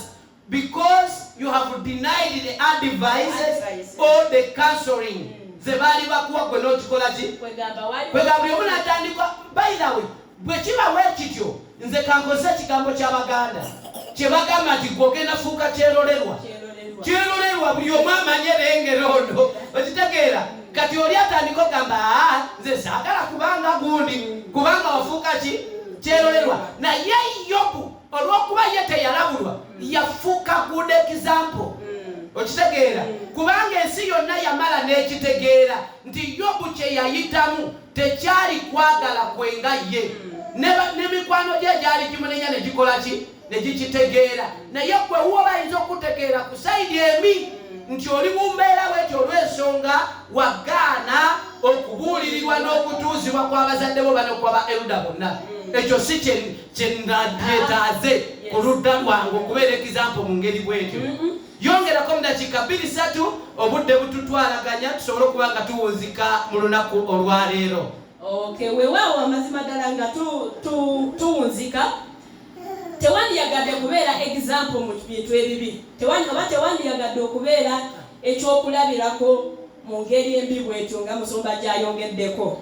because you have denied the advices or the counseling ze baali bakuwa gwe n'okikola ki kwegamba buli omu n'atandika by the way bwe kibawo ekityo nze kankozesa ekigambo ky'Abaganda kye bagamba nti gwogenda fuuka kyerolerwa buli omu amanye lengero ono okitegeera. Kati oli atandika okugamba nze saagala kubanga gundi kubanga wafuuka ki kyerolerwa. Naye Yobu olw'okuba ye teyalabulwa yafuuka good example okitegeera kubanga ensi yonna yamala n'ekitegeera nti Yobu kye yayitamu tekyali kwagala kwenga ye n'emikwano gye gyali kimunenya ne gikola ki ne gikitegeera. Naye gwe woba ayinza okutegeera ku sayidi embi nti oli mu mbeera bwetyo olw'ensonga wagaana okubuulirirwa n'okutuuzibwa kw'abazadde bo bano kwaba eruda bonna. Ekyo si kyendabyetaaze ku ludda lwange okubeera example mu ngeri bwetyo. Yongerako mu dakiika 2-3 obudde bututwalaganya tusobole okuba nga tuwunzika mu lunaku olwaleero. Weewaawo amazima ddala nga tuwunzika tewandiyagadde kubeera example mu bintu ebibi oba tewandiyagadde okubeera ekyokulabirako mu ngeri embi bwetyo nga musumba gyayongeddeko.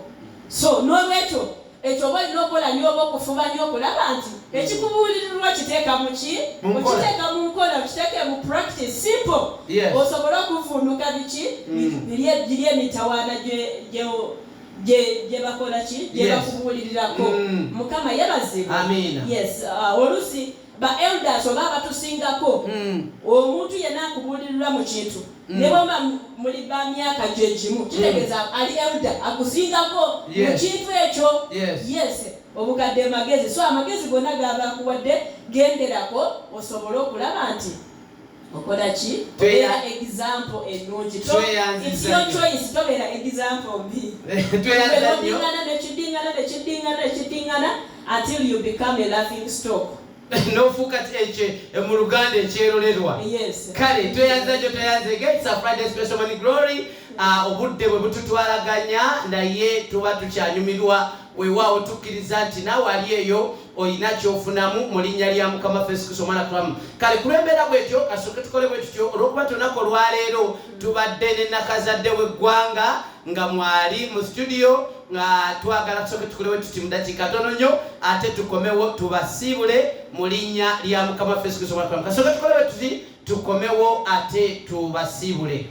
So n'olwekyo ekyo oba olina okukola nnyo oba okufuba nnyo okulaba nti ekikubuulirirwa kiteeka mu ki okiteeka mu nkola okiteeke mu practice simple osobole okuvunduka biki biri emitawaana gye bakola ki gye bakubuulirirako. Mukama yebazibwa. Amina. Yes oluusi ba elders oba abatusingako omuntu yenna akubulirira mu kintu ne bwamba muli ba myaka gyegimu kitegeeza ali elder akusingako mu kintu ekyo. Yes, obukadde magezi. So amagezi gonna gabakuwadde genderako osobole okulaba nti okola ki obeera example ennungi. It's your choice tobeera example mbi. Nekidingana until you become a laughing stock. Nofuuka mu Luganda ekyerolerwa. Kale tweyanze It's a Friday special morning glory. Obudde bwe bututwalaganya naye tuba tukyanyumirwa weewaawo tukkiriza nti naawe ali eyo olina kyofunamu mu linnya lya Mukama Yesu Kristo omwana tulamu. Kale kulembera bwetyo kasooke tukole bwe tutyo olw'okuba tunaku olwaleero tubadde ne nakazadde w'eggwanga nga mwali mu studio twagala tusooke tukole bwe tuti mu dakiika tono nnyo ate tukomewo tubasiibule mu linnya lya Mukama Yesu Kristo omwana tulamu. Kasooke tukole bwe tuti tukomewo ate tubasiibule.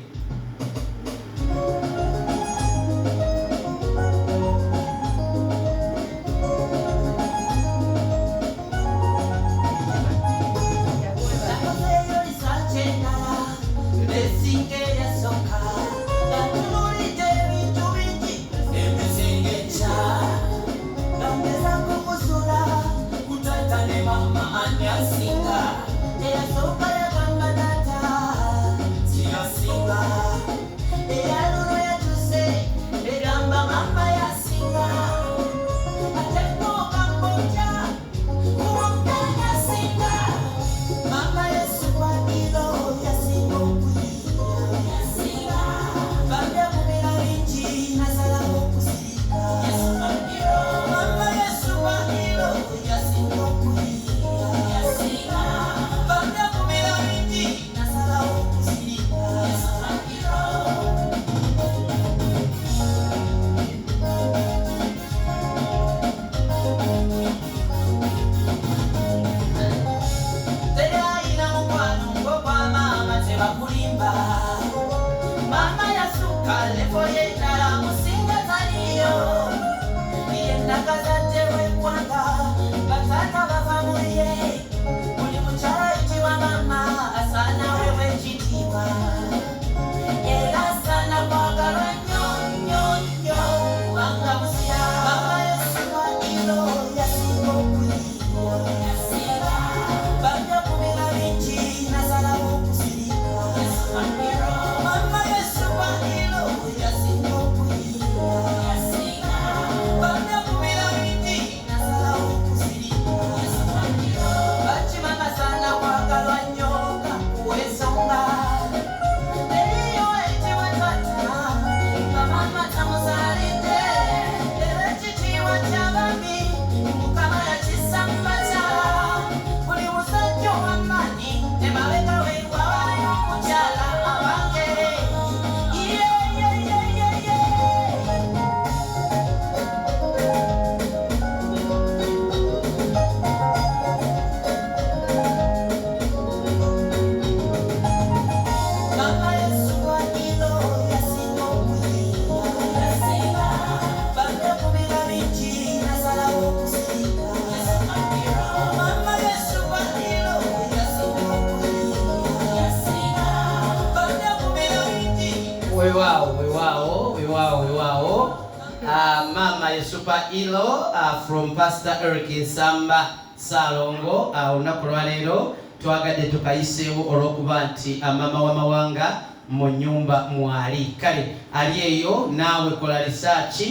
Mama Yesupa Ilo from Pastor Eric Samba Salongo olunaku lwaleero twagadde tukayiseewo olw'okuba nti mama w'amawanga mu nnyumba mwali. Kale ali eyo naawe kola research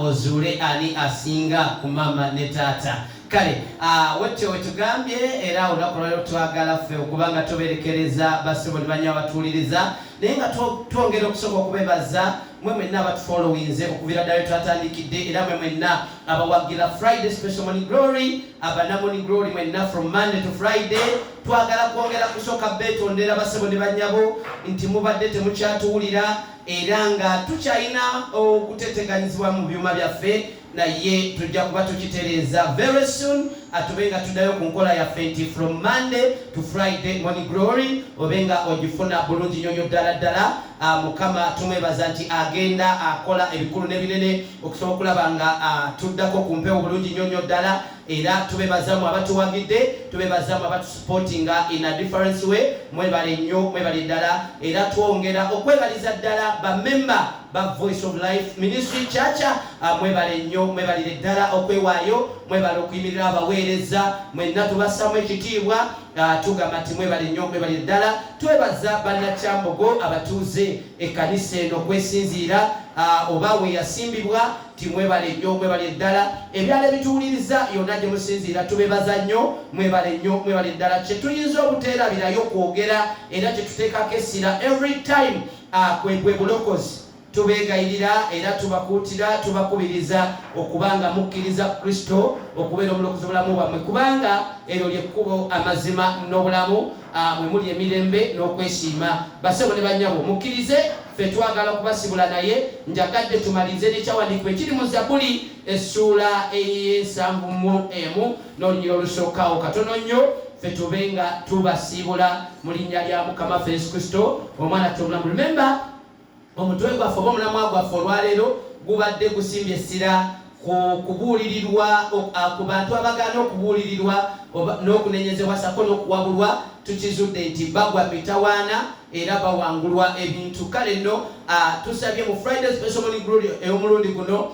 ozuule ani asinga ku mama ne taata. Kale wetyo wetugambye era olunaku lwaleero twagala ffe okubanga tuberekereza basebo ne banya abatuuliriza naye nga twongera okusooka okubebaza mwe mwenna abatufollowinze okuviira ddala twatandikidde era mwe mwenna abawagira Friday special morning glory abana morning glory mwenna from Monday to Friday twagala kwongera kusooka beetondera basebo ne banyabo nti mubadde temukyatuwulira era nga tukyalina okuteteganyizibwa mu byuma byaffe naye tujja kuba tukitereeza very soon atubenga tuddayo ku nkola yaffe nti from Monday to Friday morning glory obenga ogifuna bulungi nyonyo ddala ddala. Mukama tumwebaza nti agenda akola ebikulu n'ebinene okusobola okulaba nga tuddako ku mpewo bulungi nyonyo ddala era tubebazamu abatuwagidde tubebazamu abatusupportinga in a different way mwebale nnyo mwebale ddala era twongera okwebaliza ddala bamemba ba Voice of Life Ministry Church mwebale nnyo mwebalire ddala okwewaayo mwebale okuyimirira abaweereza mwenna tubassamu ekitiibwa tugamba nti mwebale nnyo mwebale ddala twebaza bannakyambogo abatuuze ekkanisa eno okwesinziira oba we yasimbibwa ti mwebale nnyo mwebale ddala ebyala ebituwuliriza yonna gye musinziira tubebaza nnyo mwebale nnyo mwebale ddala kye tuyinza obuteerabirayo kwogera era kye tuteekako essira every time bwe bulokozi tubegayirira era tubakuutira tubakubiriza okubanga mukkiriza Kristo okubeera omulokozi obulamu bwammwe kubanga eryo lyekkubo amazima n'obulamu mwe muli emirembe n'okwesiima basebo ne bannyabo mukkirize ffe twagala okubasibula naye njagadde tumalize n'ekyawandiikibwa ekiri mu Zabbuli essuula ey'e71 n'olunyiriri olusookawo katono nnyo ffe tubenga tubasiibula mu linnya lya Mukama waffe Yesu Kristo omwana tomulamu. Remember omutwe gwaffe oba omulamwa gwaffe olwaleero gubadde gusimbye essira kubuulirirwa ku bantu abagaana okubuulirirwa n'okunenyezebwa sako n'okuwabulwa tukizudde nti bagwa mitawaana era bawangulwa ebintu. Kale nno tusabye mu Friday Special Morning Glory ey'omulundi guno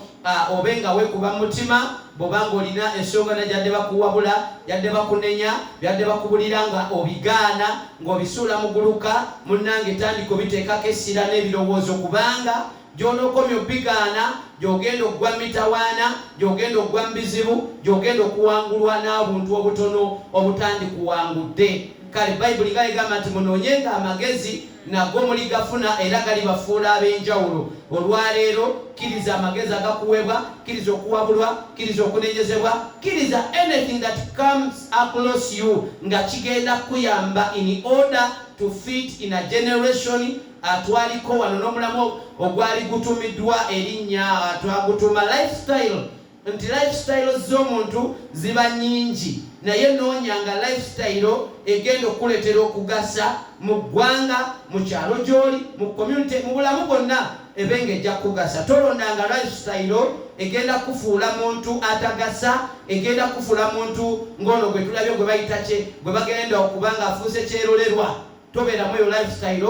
obenga weekuba mutima bw'obanga olina ensonga najjadde bakuwabula yadde bakunenya byadde bakubulira nga obigaana ng'obisuula muguluka munnange tandika obiteekako essira n'ebirowoozo kubanga gy'onookomya obigaana gy'ogenda okuggwa mitawaana gy'ogenda okuggwa mu bizibu gy'ogenda okuwangulwa n'obuntu obutono obutandikuwangudde. Kale Bayibuli nga egamba nti munoonyenga amagezi nago muli gafuna era gali bafuula ab'enjawulo. Olwaleero kkiriza amagezi agakuweebwa kkiriza okuwabulwa kkiriza okunenyezebwa kkiriza anything that comes across you nga kigenda kuyamba in order to fit in a generation twaliko wano n'omulamu ogwali gutumiddwa erinnya twagutuma lifestyle nti lifestyle z'omuntu ziba nnyingi naye noonyanga lifestyle egenda okuleetera okugasa mu ggwanga mu kyalo gy'oli mu community mu bulamu bwonna ebenga ejja kugasa. Tolondanga lifestyle egenda kufuula muntu atagasa egenda kufuula muntu ng'ono gwe tulabye gwe bayita gwe bagenda okubanga afuuse kyerolerwa. Tobeeramu eyo lifestyle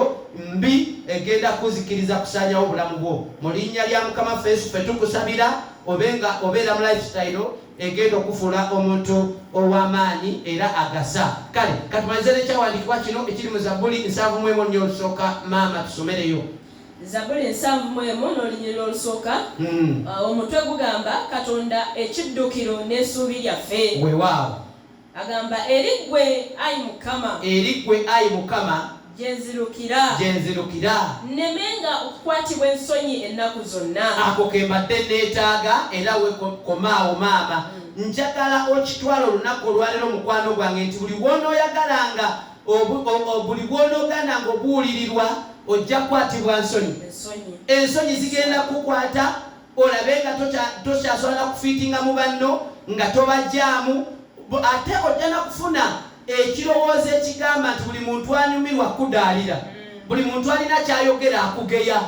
mbi egenda kuzikiriza kusaanyawo obulamu bwo. Mu linnya lya Mukama waffe Yesu ffe tukusabira obeera mu lifestyle egenda okufuula omuntu ow'amaanyi era agasa. Kale katumalize n'ekyawandiikibwa kino ekiri mu Zabbuli 71 olusooka maama tusomereyo. Zabbuli 71 n'olunyiriri olusooka omutwe gugamba Katonda ekiddukiro n'essuubi lyaffe. Weewaawo agamba eri ggwe ayi Mukama gyenzirukira nemenga okukwatibwa ensonyi ennaku zonna. Ako ke mbadde neetaaga era wekomaawo maama njagala okitwala olunaku olwaleero mukwano gwange nti buli bw'onooyagalanga buli bw'onoogaananga obuulirirwa ojja kukwatibwa ensonyi zigenda kukwata olabe nga tokyasobola kufiitinga mu banno nga tobajjaamu ate ojja nakufuna ekirowoozo ekigamba nti buli muntu anyumirwa kudaalira buli muntu alina kyayogera akugeya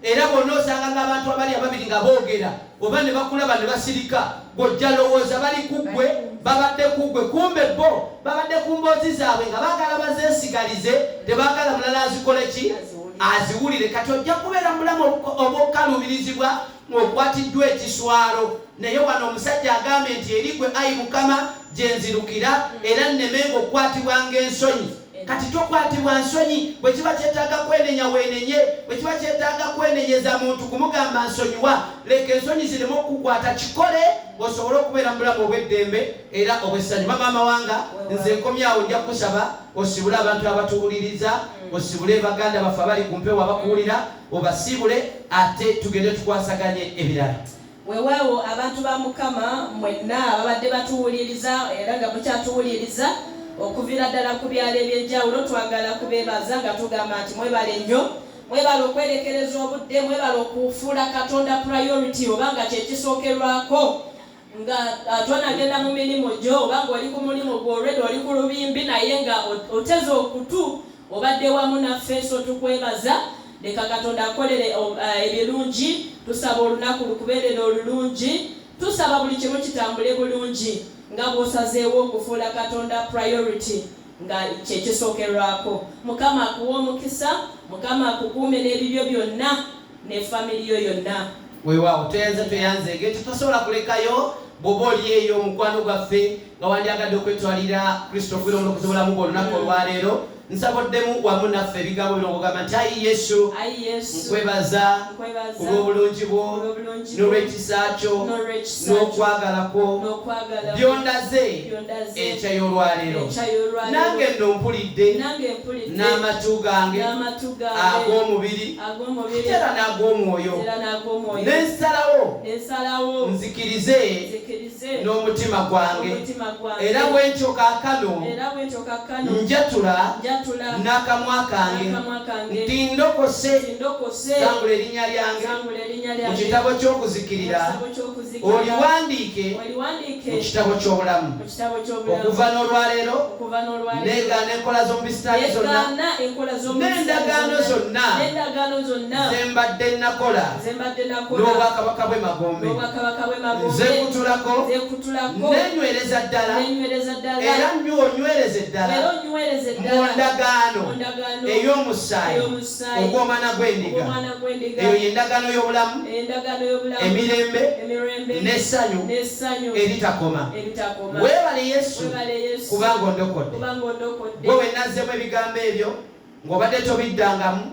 era bonna osanga ng'abantu abali ababiri nga boogera oba ne bakulaba ne basirika gojja lowooza bali kuggwe babadde kuggwe kumbe bo babadde ku mboozi zaabwe nga baagala bazeesigalize tebaagala mulala azikole ki aziwulire. Kati ojja kubeera mulamu obw'okukaluubirizibwa okwatiddwa ekiswalo naye wano omusajja agambye nti eri ggwe ayi Mukama gyenzirukira era nnemenga okukwatibwa ng'ensonyi. Kati tokwatibwa nsonyi bwe kiba kyetaaga kwenenya weenenye bwe kiba kyetaaga kwenenyeza muntu kumugamba nsonyiwa leka ensonyi zireme okukwata kikole osobole okubeera mu bulamu obw'eddembe era obw'essanyu. Maama wanga nze nkomyawo nja kusaba osibule abantu abatuwuliriza osibule baganda baffe abali ku mpewo abakuwulira obasiibule ate tugende tukwasaganye ebirala. Weewaawo abantu ba Mukama mwenna ababadde batuwuliriza era nga mukyatuwuliriza okuviira ddala ku byalo eby'enjawulo twagala kubeebaza nga tugamba nti mwebale nnyo mwebale okwerekereza obudde mwebale okufuula Katonda priority oba nga kyekisookerwako nga twanagenda mu mirimu gyo oba nga oli ku mulimu gw'olwedi oli ku lubimbi naye nga oteze okutu obadde wamu naffe so tukwebaza. Leka Katonda akolere ebirungi tusaba olunaku lukubeerera olulungi tusaba buli kimu kitambule bulungi nga bw'osazeewo okufuula Katonda priority nga kyekisookerwako. Mukama akuwa omukisa, Mukama akukuume n'ebibyo byonna ne family yo yonna. Weewaawo tweyanzege tutasobola kulekayo bw'oba oli eyo omukwano gwaffe nga wandyagadde okwetwalira Kristo okubeera omulokozi w'obulamu bwo olunaku olwaleero. Nsaboddemu wamu naffe ebigambo bino ng'ogamba nti ayi Yesu nkwebaza olw'obulungi bwo n'olw'ekisa kyo n'okwagala kwo byondaze enkya y'olwaleero. Nange nno mpulidde n'amatu gange ag'omubiri era n'ag'omwoyo, n'ensalawo nzikirize n'omutima gwange, era bw'entyo kaakano njatula n'akamwa kange nti ndokose sangula erinnya lyange mu kitabo ky'okuzikirira oliwandiike mu kitabo ky'obulamu. Okuva n'olwaleero negaana enkola z'omubisitaani zonna n'endagaano zonna zembadde nakola n'obwakabaka bw'emagombe nzekutulako nenywereza ddala era onywereze ddala mu ndagaano ey'omusaayi ogw'omwana gw'endiga. Eyo y'endagaano y'obulamu, emirembe n'essanyu eritakoma. Weebale Yesu kubanga ondokodde. Gwe bwe nazzeemu ebigambo ebyo ng'obadde tobiddangamu,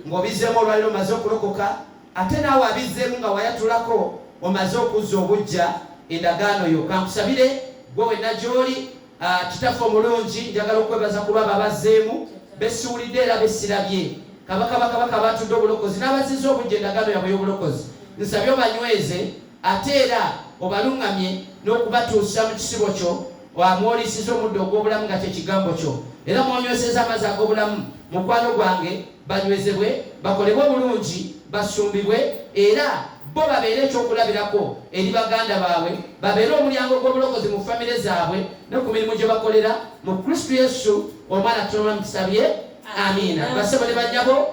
ng'obizzeemu olwaliro omaze okulokoka, ate naawe abizzeemu nga wayatulako omaze okuzza obujja endagaano yo. Kankusabire gwe wenna gy'oli kitaffe omulungi, njagala okwebaza ku lwabo abazzeemu besuulidde era besirabye kabaka batudde obulokozi n'abazizza obujja endagaano yabwe y'obulokozi. Nsabye obanyweze ate era obaluŋŋamye n'okubatuusa mu kisibo kyo mw'oliisiza omuddo ogw'obulamu nga kyekigambo kyo, era mw'onyweseza amazzi ag'obulamu. Mukwano gwange banywezebwe, bakolebwe bulungi, basumbibwe, era bo babeere ekyokulabirako eri baganda baabwe, babeere omulyango gw'obulokozi mu famire zaabwe ne ku mirimu gye bakolera. Mu Kristo Yesu omwana tunola mukisabye, amiina. Basebo ne bannyabo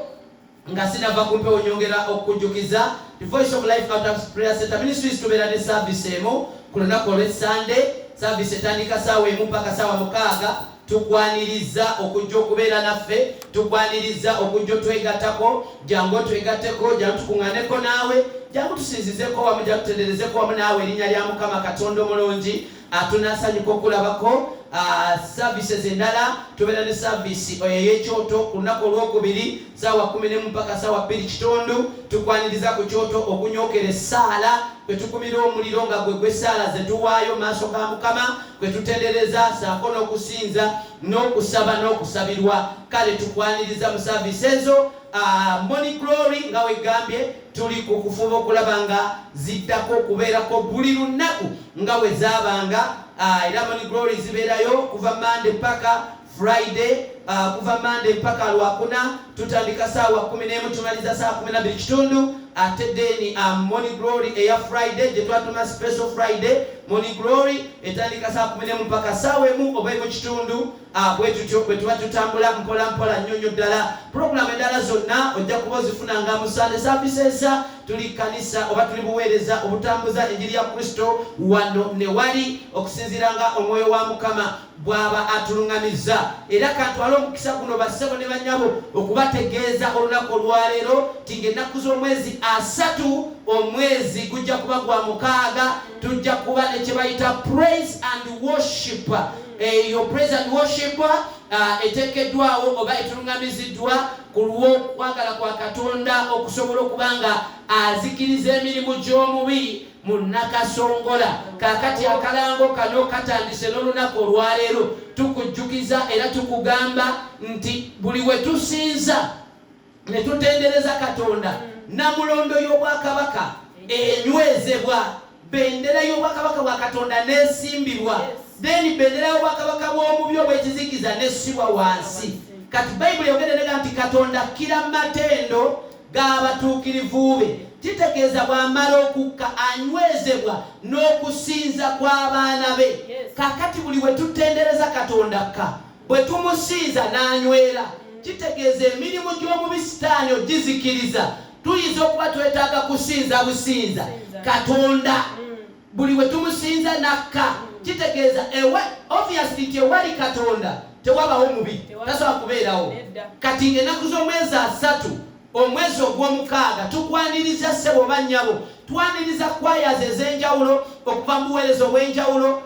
nga sinava ku mpewo nyongera okujjukiza The Voice of Life Outreach Prayer Center Ministries tubeera ne service emu ku lunaku olw'Essande. Service etandika ssaawa emu mpaka ssaawa 6. Tugwaniriza okujja okubeera naffe, tugwaniriza okujja otwegattako. Jangu otwegatteko, jangu tukuŋŋaaneko naawe, jangu tusinzizeko wamu, jangu tutenderezeko wamu naawe erinnya lya Mukama Katonda omulungi atunasanyuka okulabako. Services endala tubeera ne service ey'ekyoto ku lunaku olwokubiri ssaawa 11 mpaka ssaawa 2:15. Tukwaniriza ku kyoto okunyokera essaala kwe tukumira omuliro nga gwe essaala ze tuwaayo maaso ga Mukama, kwe tutendereza saako n'okusinza n'okusaba n'okusabirwa. Kale tukwaniriza mu service ezo. Morning Glory nga wegambye tuli ku kufuba okulaba nga ziddako okubeerako buli lunaku nga bwe zaabanga. Era Morning Glory zibeerayo kuva Monday mpaka Friday, kuva Monday mpaka Lwakuna. Tutandika ssaawa 11 tumaliza ssaawa 12:15. Ate deni Morning Glory eya Friday gye twatuma Special Friday Morning Glory etandika ssaawa 11 mpaka ssaawa 1 oba 1:15. Bwe tutyo bwe tuba tutambula mpola mpola nnyo ddala. Programu endala zonna ojja kuba ozifunanga mu Sunday services. Tuli kanisa oba tuli buweereza obutambuza enjiri ya Kristo wano ne wali okusinziranga omwoyo wa Mukama bw'aba atuluŋŋamizza. Era kantwala omukisa guno bassebo ne bannyabo okubategeeza olunaku olwaleero ti ng'ennaku z'omwezi 3 omwezi gujja kuba gwa 6 tujja kuba ne kye bayita praise and worship. Eyo praise and worship eteekeddwawo oba etuluŋŋamiziddwa ku lw'okwagala kwa Katonda okusobola okubanga azikiriza emirimu gy'omubiri mu Nakasongola. Kaakati akalango kano katandise n'olunaku olwaleero. Tukujjukiza era tukugamba nti buli we tusinza ne tutendereza Katonda, namulondo y'obwakabaka enywezebwa, bendera y'obwakabaka bwa Katonda n'esimbibwa, then bendera y'obwakabaka bw'omubi obw'ekizikiza n'essibwa wansi. Kati Bayibuli yogerera nti Katonda kira matendo g'abatuukirivu be. Kitegeeza bw'amala okukka anywezebwa n'okusinza kw'abaana be. Kakati buli we tutendereza Katonda bwe tumusinza n'anywera, kitegeeza emirimu gy'omubi Sitaani ogizikiriza. Tuyinza okuba twetaaga kusinza businza Katonda buli we tumusinza nakka kitegeeza obviously tewali Katonda tewabawo mubi tasobola kubeerawo. Kati ennaku z'omwezi 3 omwezi ogw'omukaaga tukwaniriza ssebo bannyabo twaniriza kwaya ez'enjawulo okuva mu buweereza obw'enjawulo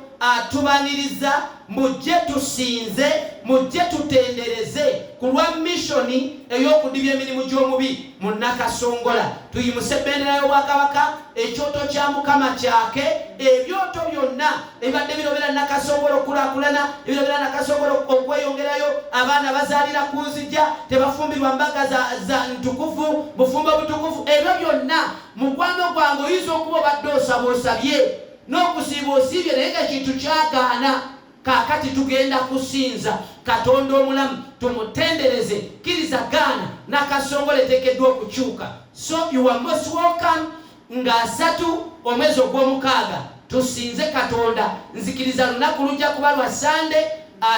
tubaniriza mujje tusinze mujje tutendereze ku lwa missoni ey'okudibya emirimu gy'omubi mu Nakasongola. Tuyimuse bendera y'Obwakabaka, ekyoto kya Mukama kyake, ebyoto byonna ebibadde birobera Nakasongola okulaakulana, ebirobera Nakasongola okweyongerayo, abaana bazaalira ku nzijja, tebafumbirwa mbaga za ntukuvu, bufumbo butukuvu, ebyo byonna mukwano gwange oyinza okuba obadde osaba osabye n'okusiiba osiibye naye nga kintu kyagaana. Kaakati tugenda kusinza Katonda omulamu tumutendereze kkiriza gaana Nakasongola eteekeddwa okukyuka. So you are most welcome nga 3 omwezi ogw'omukaaga tusinze Katonda. Nzikiriza lunaku lujja kuba lwa Sunday.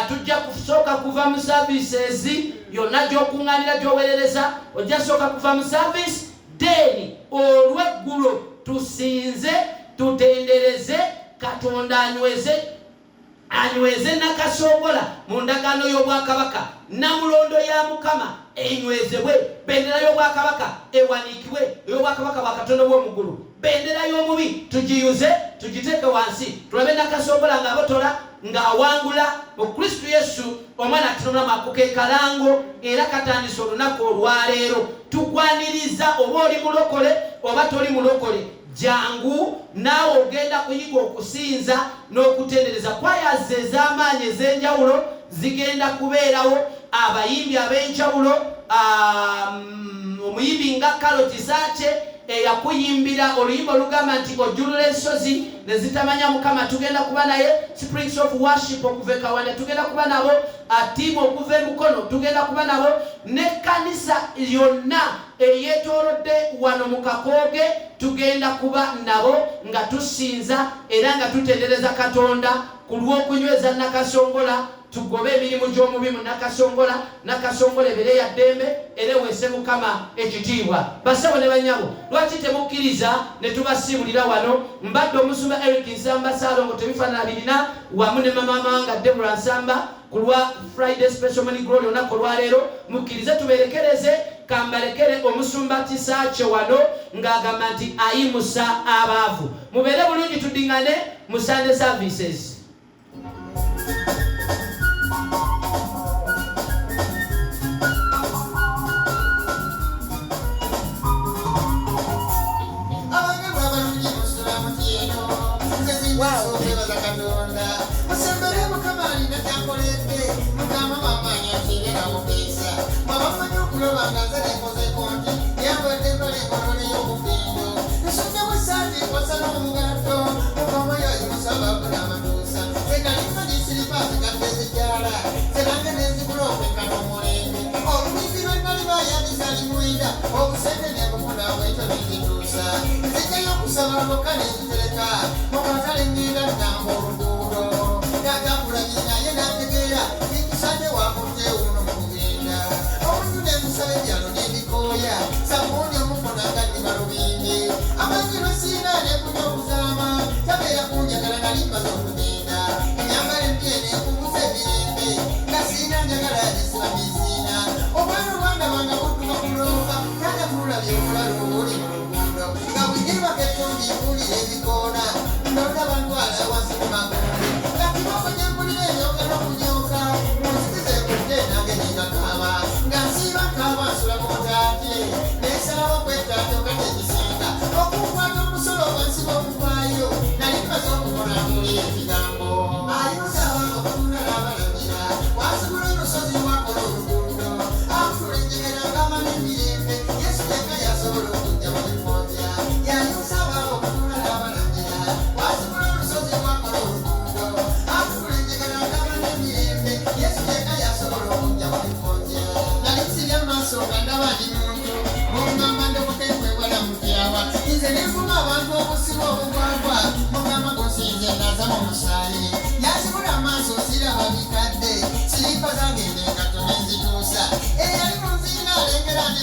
Tujja kusooka kuva mu services yonna gy'okuŋŋaanira gy'oweerereza ojja sooka kuva mu service then olw'eggulo tusinze tutendereze Katonda anyweze Nakasongola mu ndagaano y'Obwakabaka. Namulondo ya Mukama enywezebwe, bendera y'Obwakabaka ewanikibwe, y'Obwakabaka bwa Katonda w'omugulu. Bendera y'omubi tugiyuze tugiteeke wansi tulabe Nakasongola ng'abotola ng'awangula mu Kristo Yesu omwana atunula makuke kalango. Era katandise olunaku olwaleero tukwaniriza oba oli mulokole oba toli mulokole jangu naawe ogenda kuyiga okusinza n'okutendereza. Kwaya ez'amaanyi ez'enjawulo zigenda kubeerawo, abayimbi ab'enjawulo, omuyimbi nga Karoti Sache eyakuyimbira oluyimba olugamba nti ojjulula ensozi ne zitamanya Mukama. Tugenda kuba naye Springs of Worship okuva e Kawanda, tugenda kuba nabo tiimu okuva e Mukono, tugenda kuba nabo n'ekkanisa yonna eyeetoolodde wano mu Kakooge tugenda kuba nabo nga tusinza era nga tutendereza Katonda ku lw'okunyweza Nakasongola. Tugobe emirimu gy'omubi mu Nakasongola. Nakasongola ebeere ya ddembe era eweese Mukama ekitiibwa. Basabo ne bannyabo, lwaki temukkiriza ne tubasiibulira wano? Mbadde omusumba Eric Nsamba Saalongo tebifaanana birina wamu ne mama wange Deborah Nsamba ku lwa Friday Special Morning Glory olunaku olwaleero. Mukkirize tubeerekereze kambalekere omusumba Tisaache wano ng'agamba nti ayimusa abaavu. Mubeere bulungi tuddiŋŋane mu Sunday services.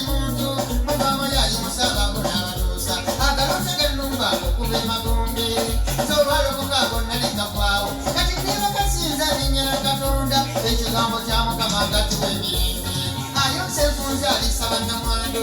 Muntu, mama yali musaba kuna batusa, agalose gelumba kuve magunga. wulire zolwalokoka gonna likavaawo kati niba kasinza linnya lya Katonda ekigambo kya Mukama gatiwa emirembe ayonse enfunza alisaba namwandu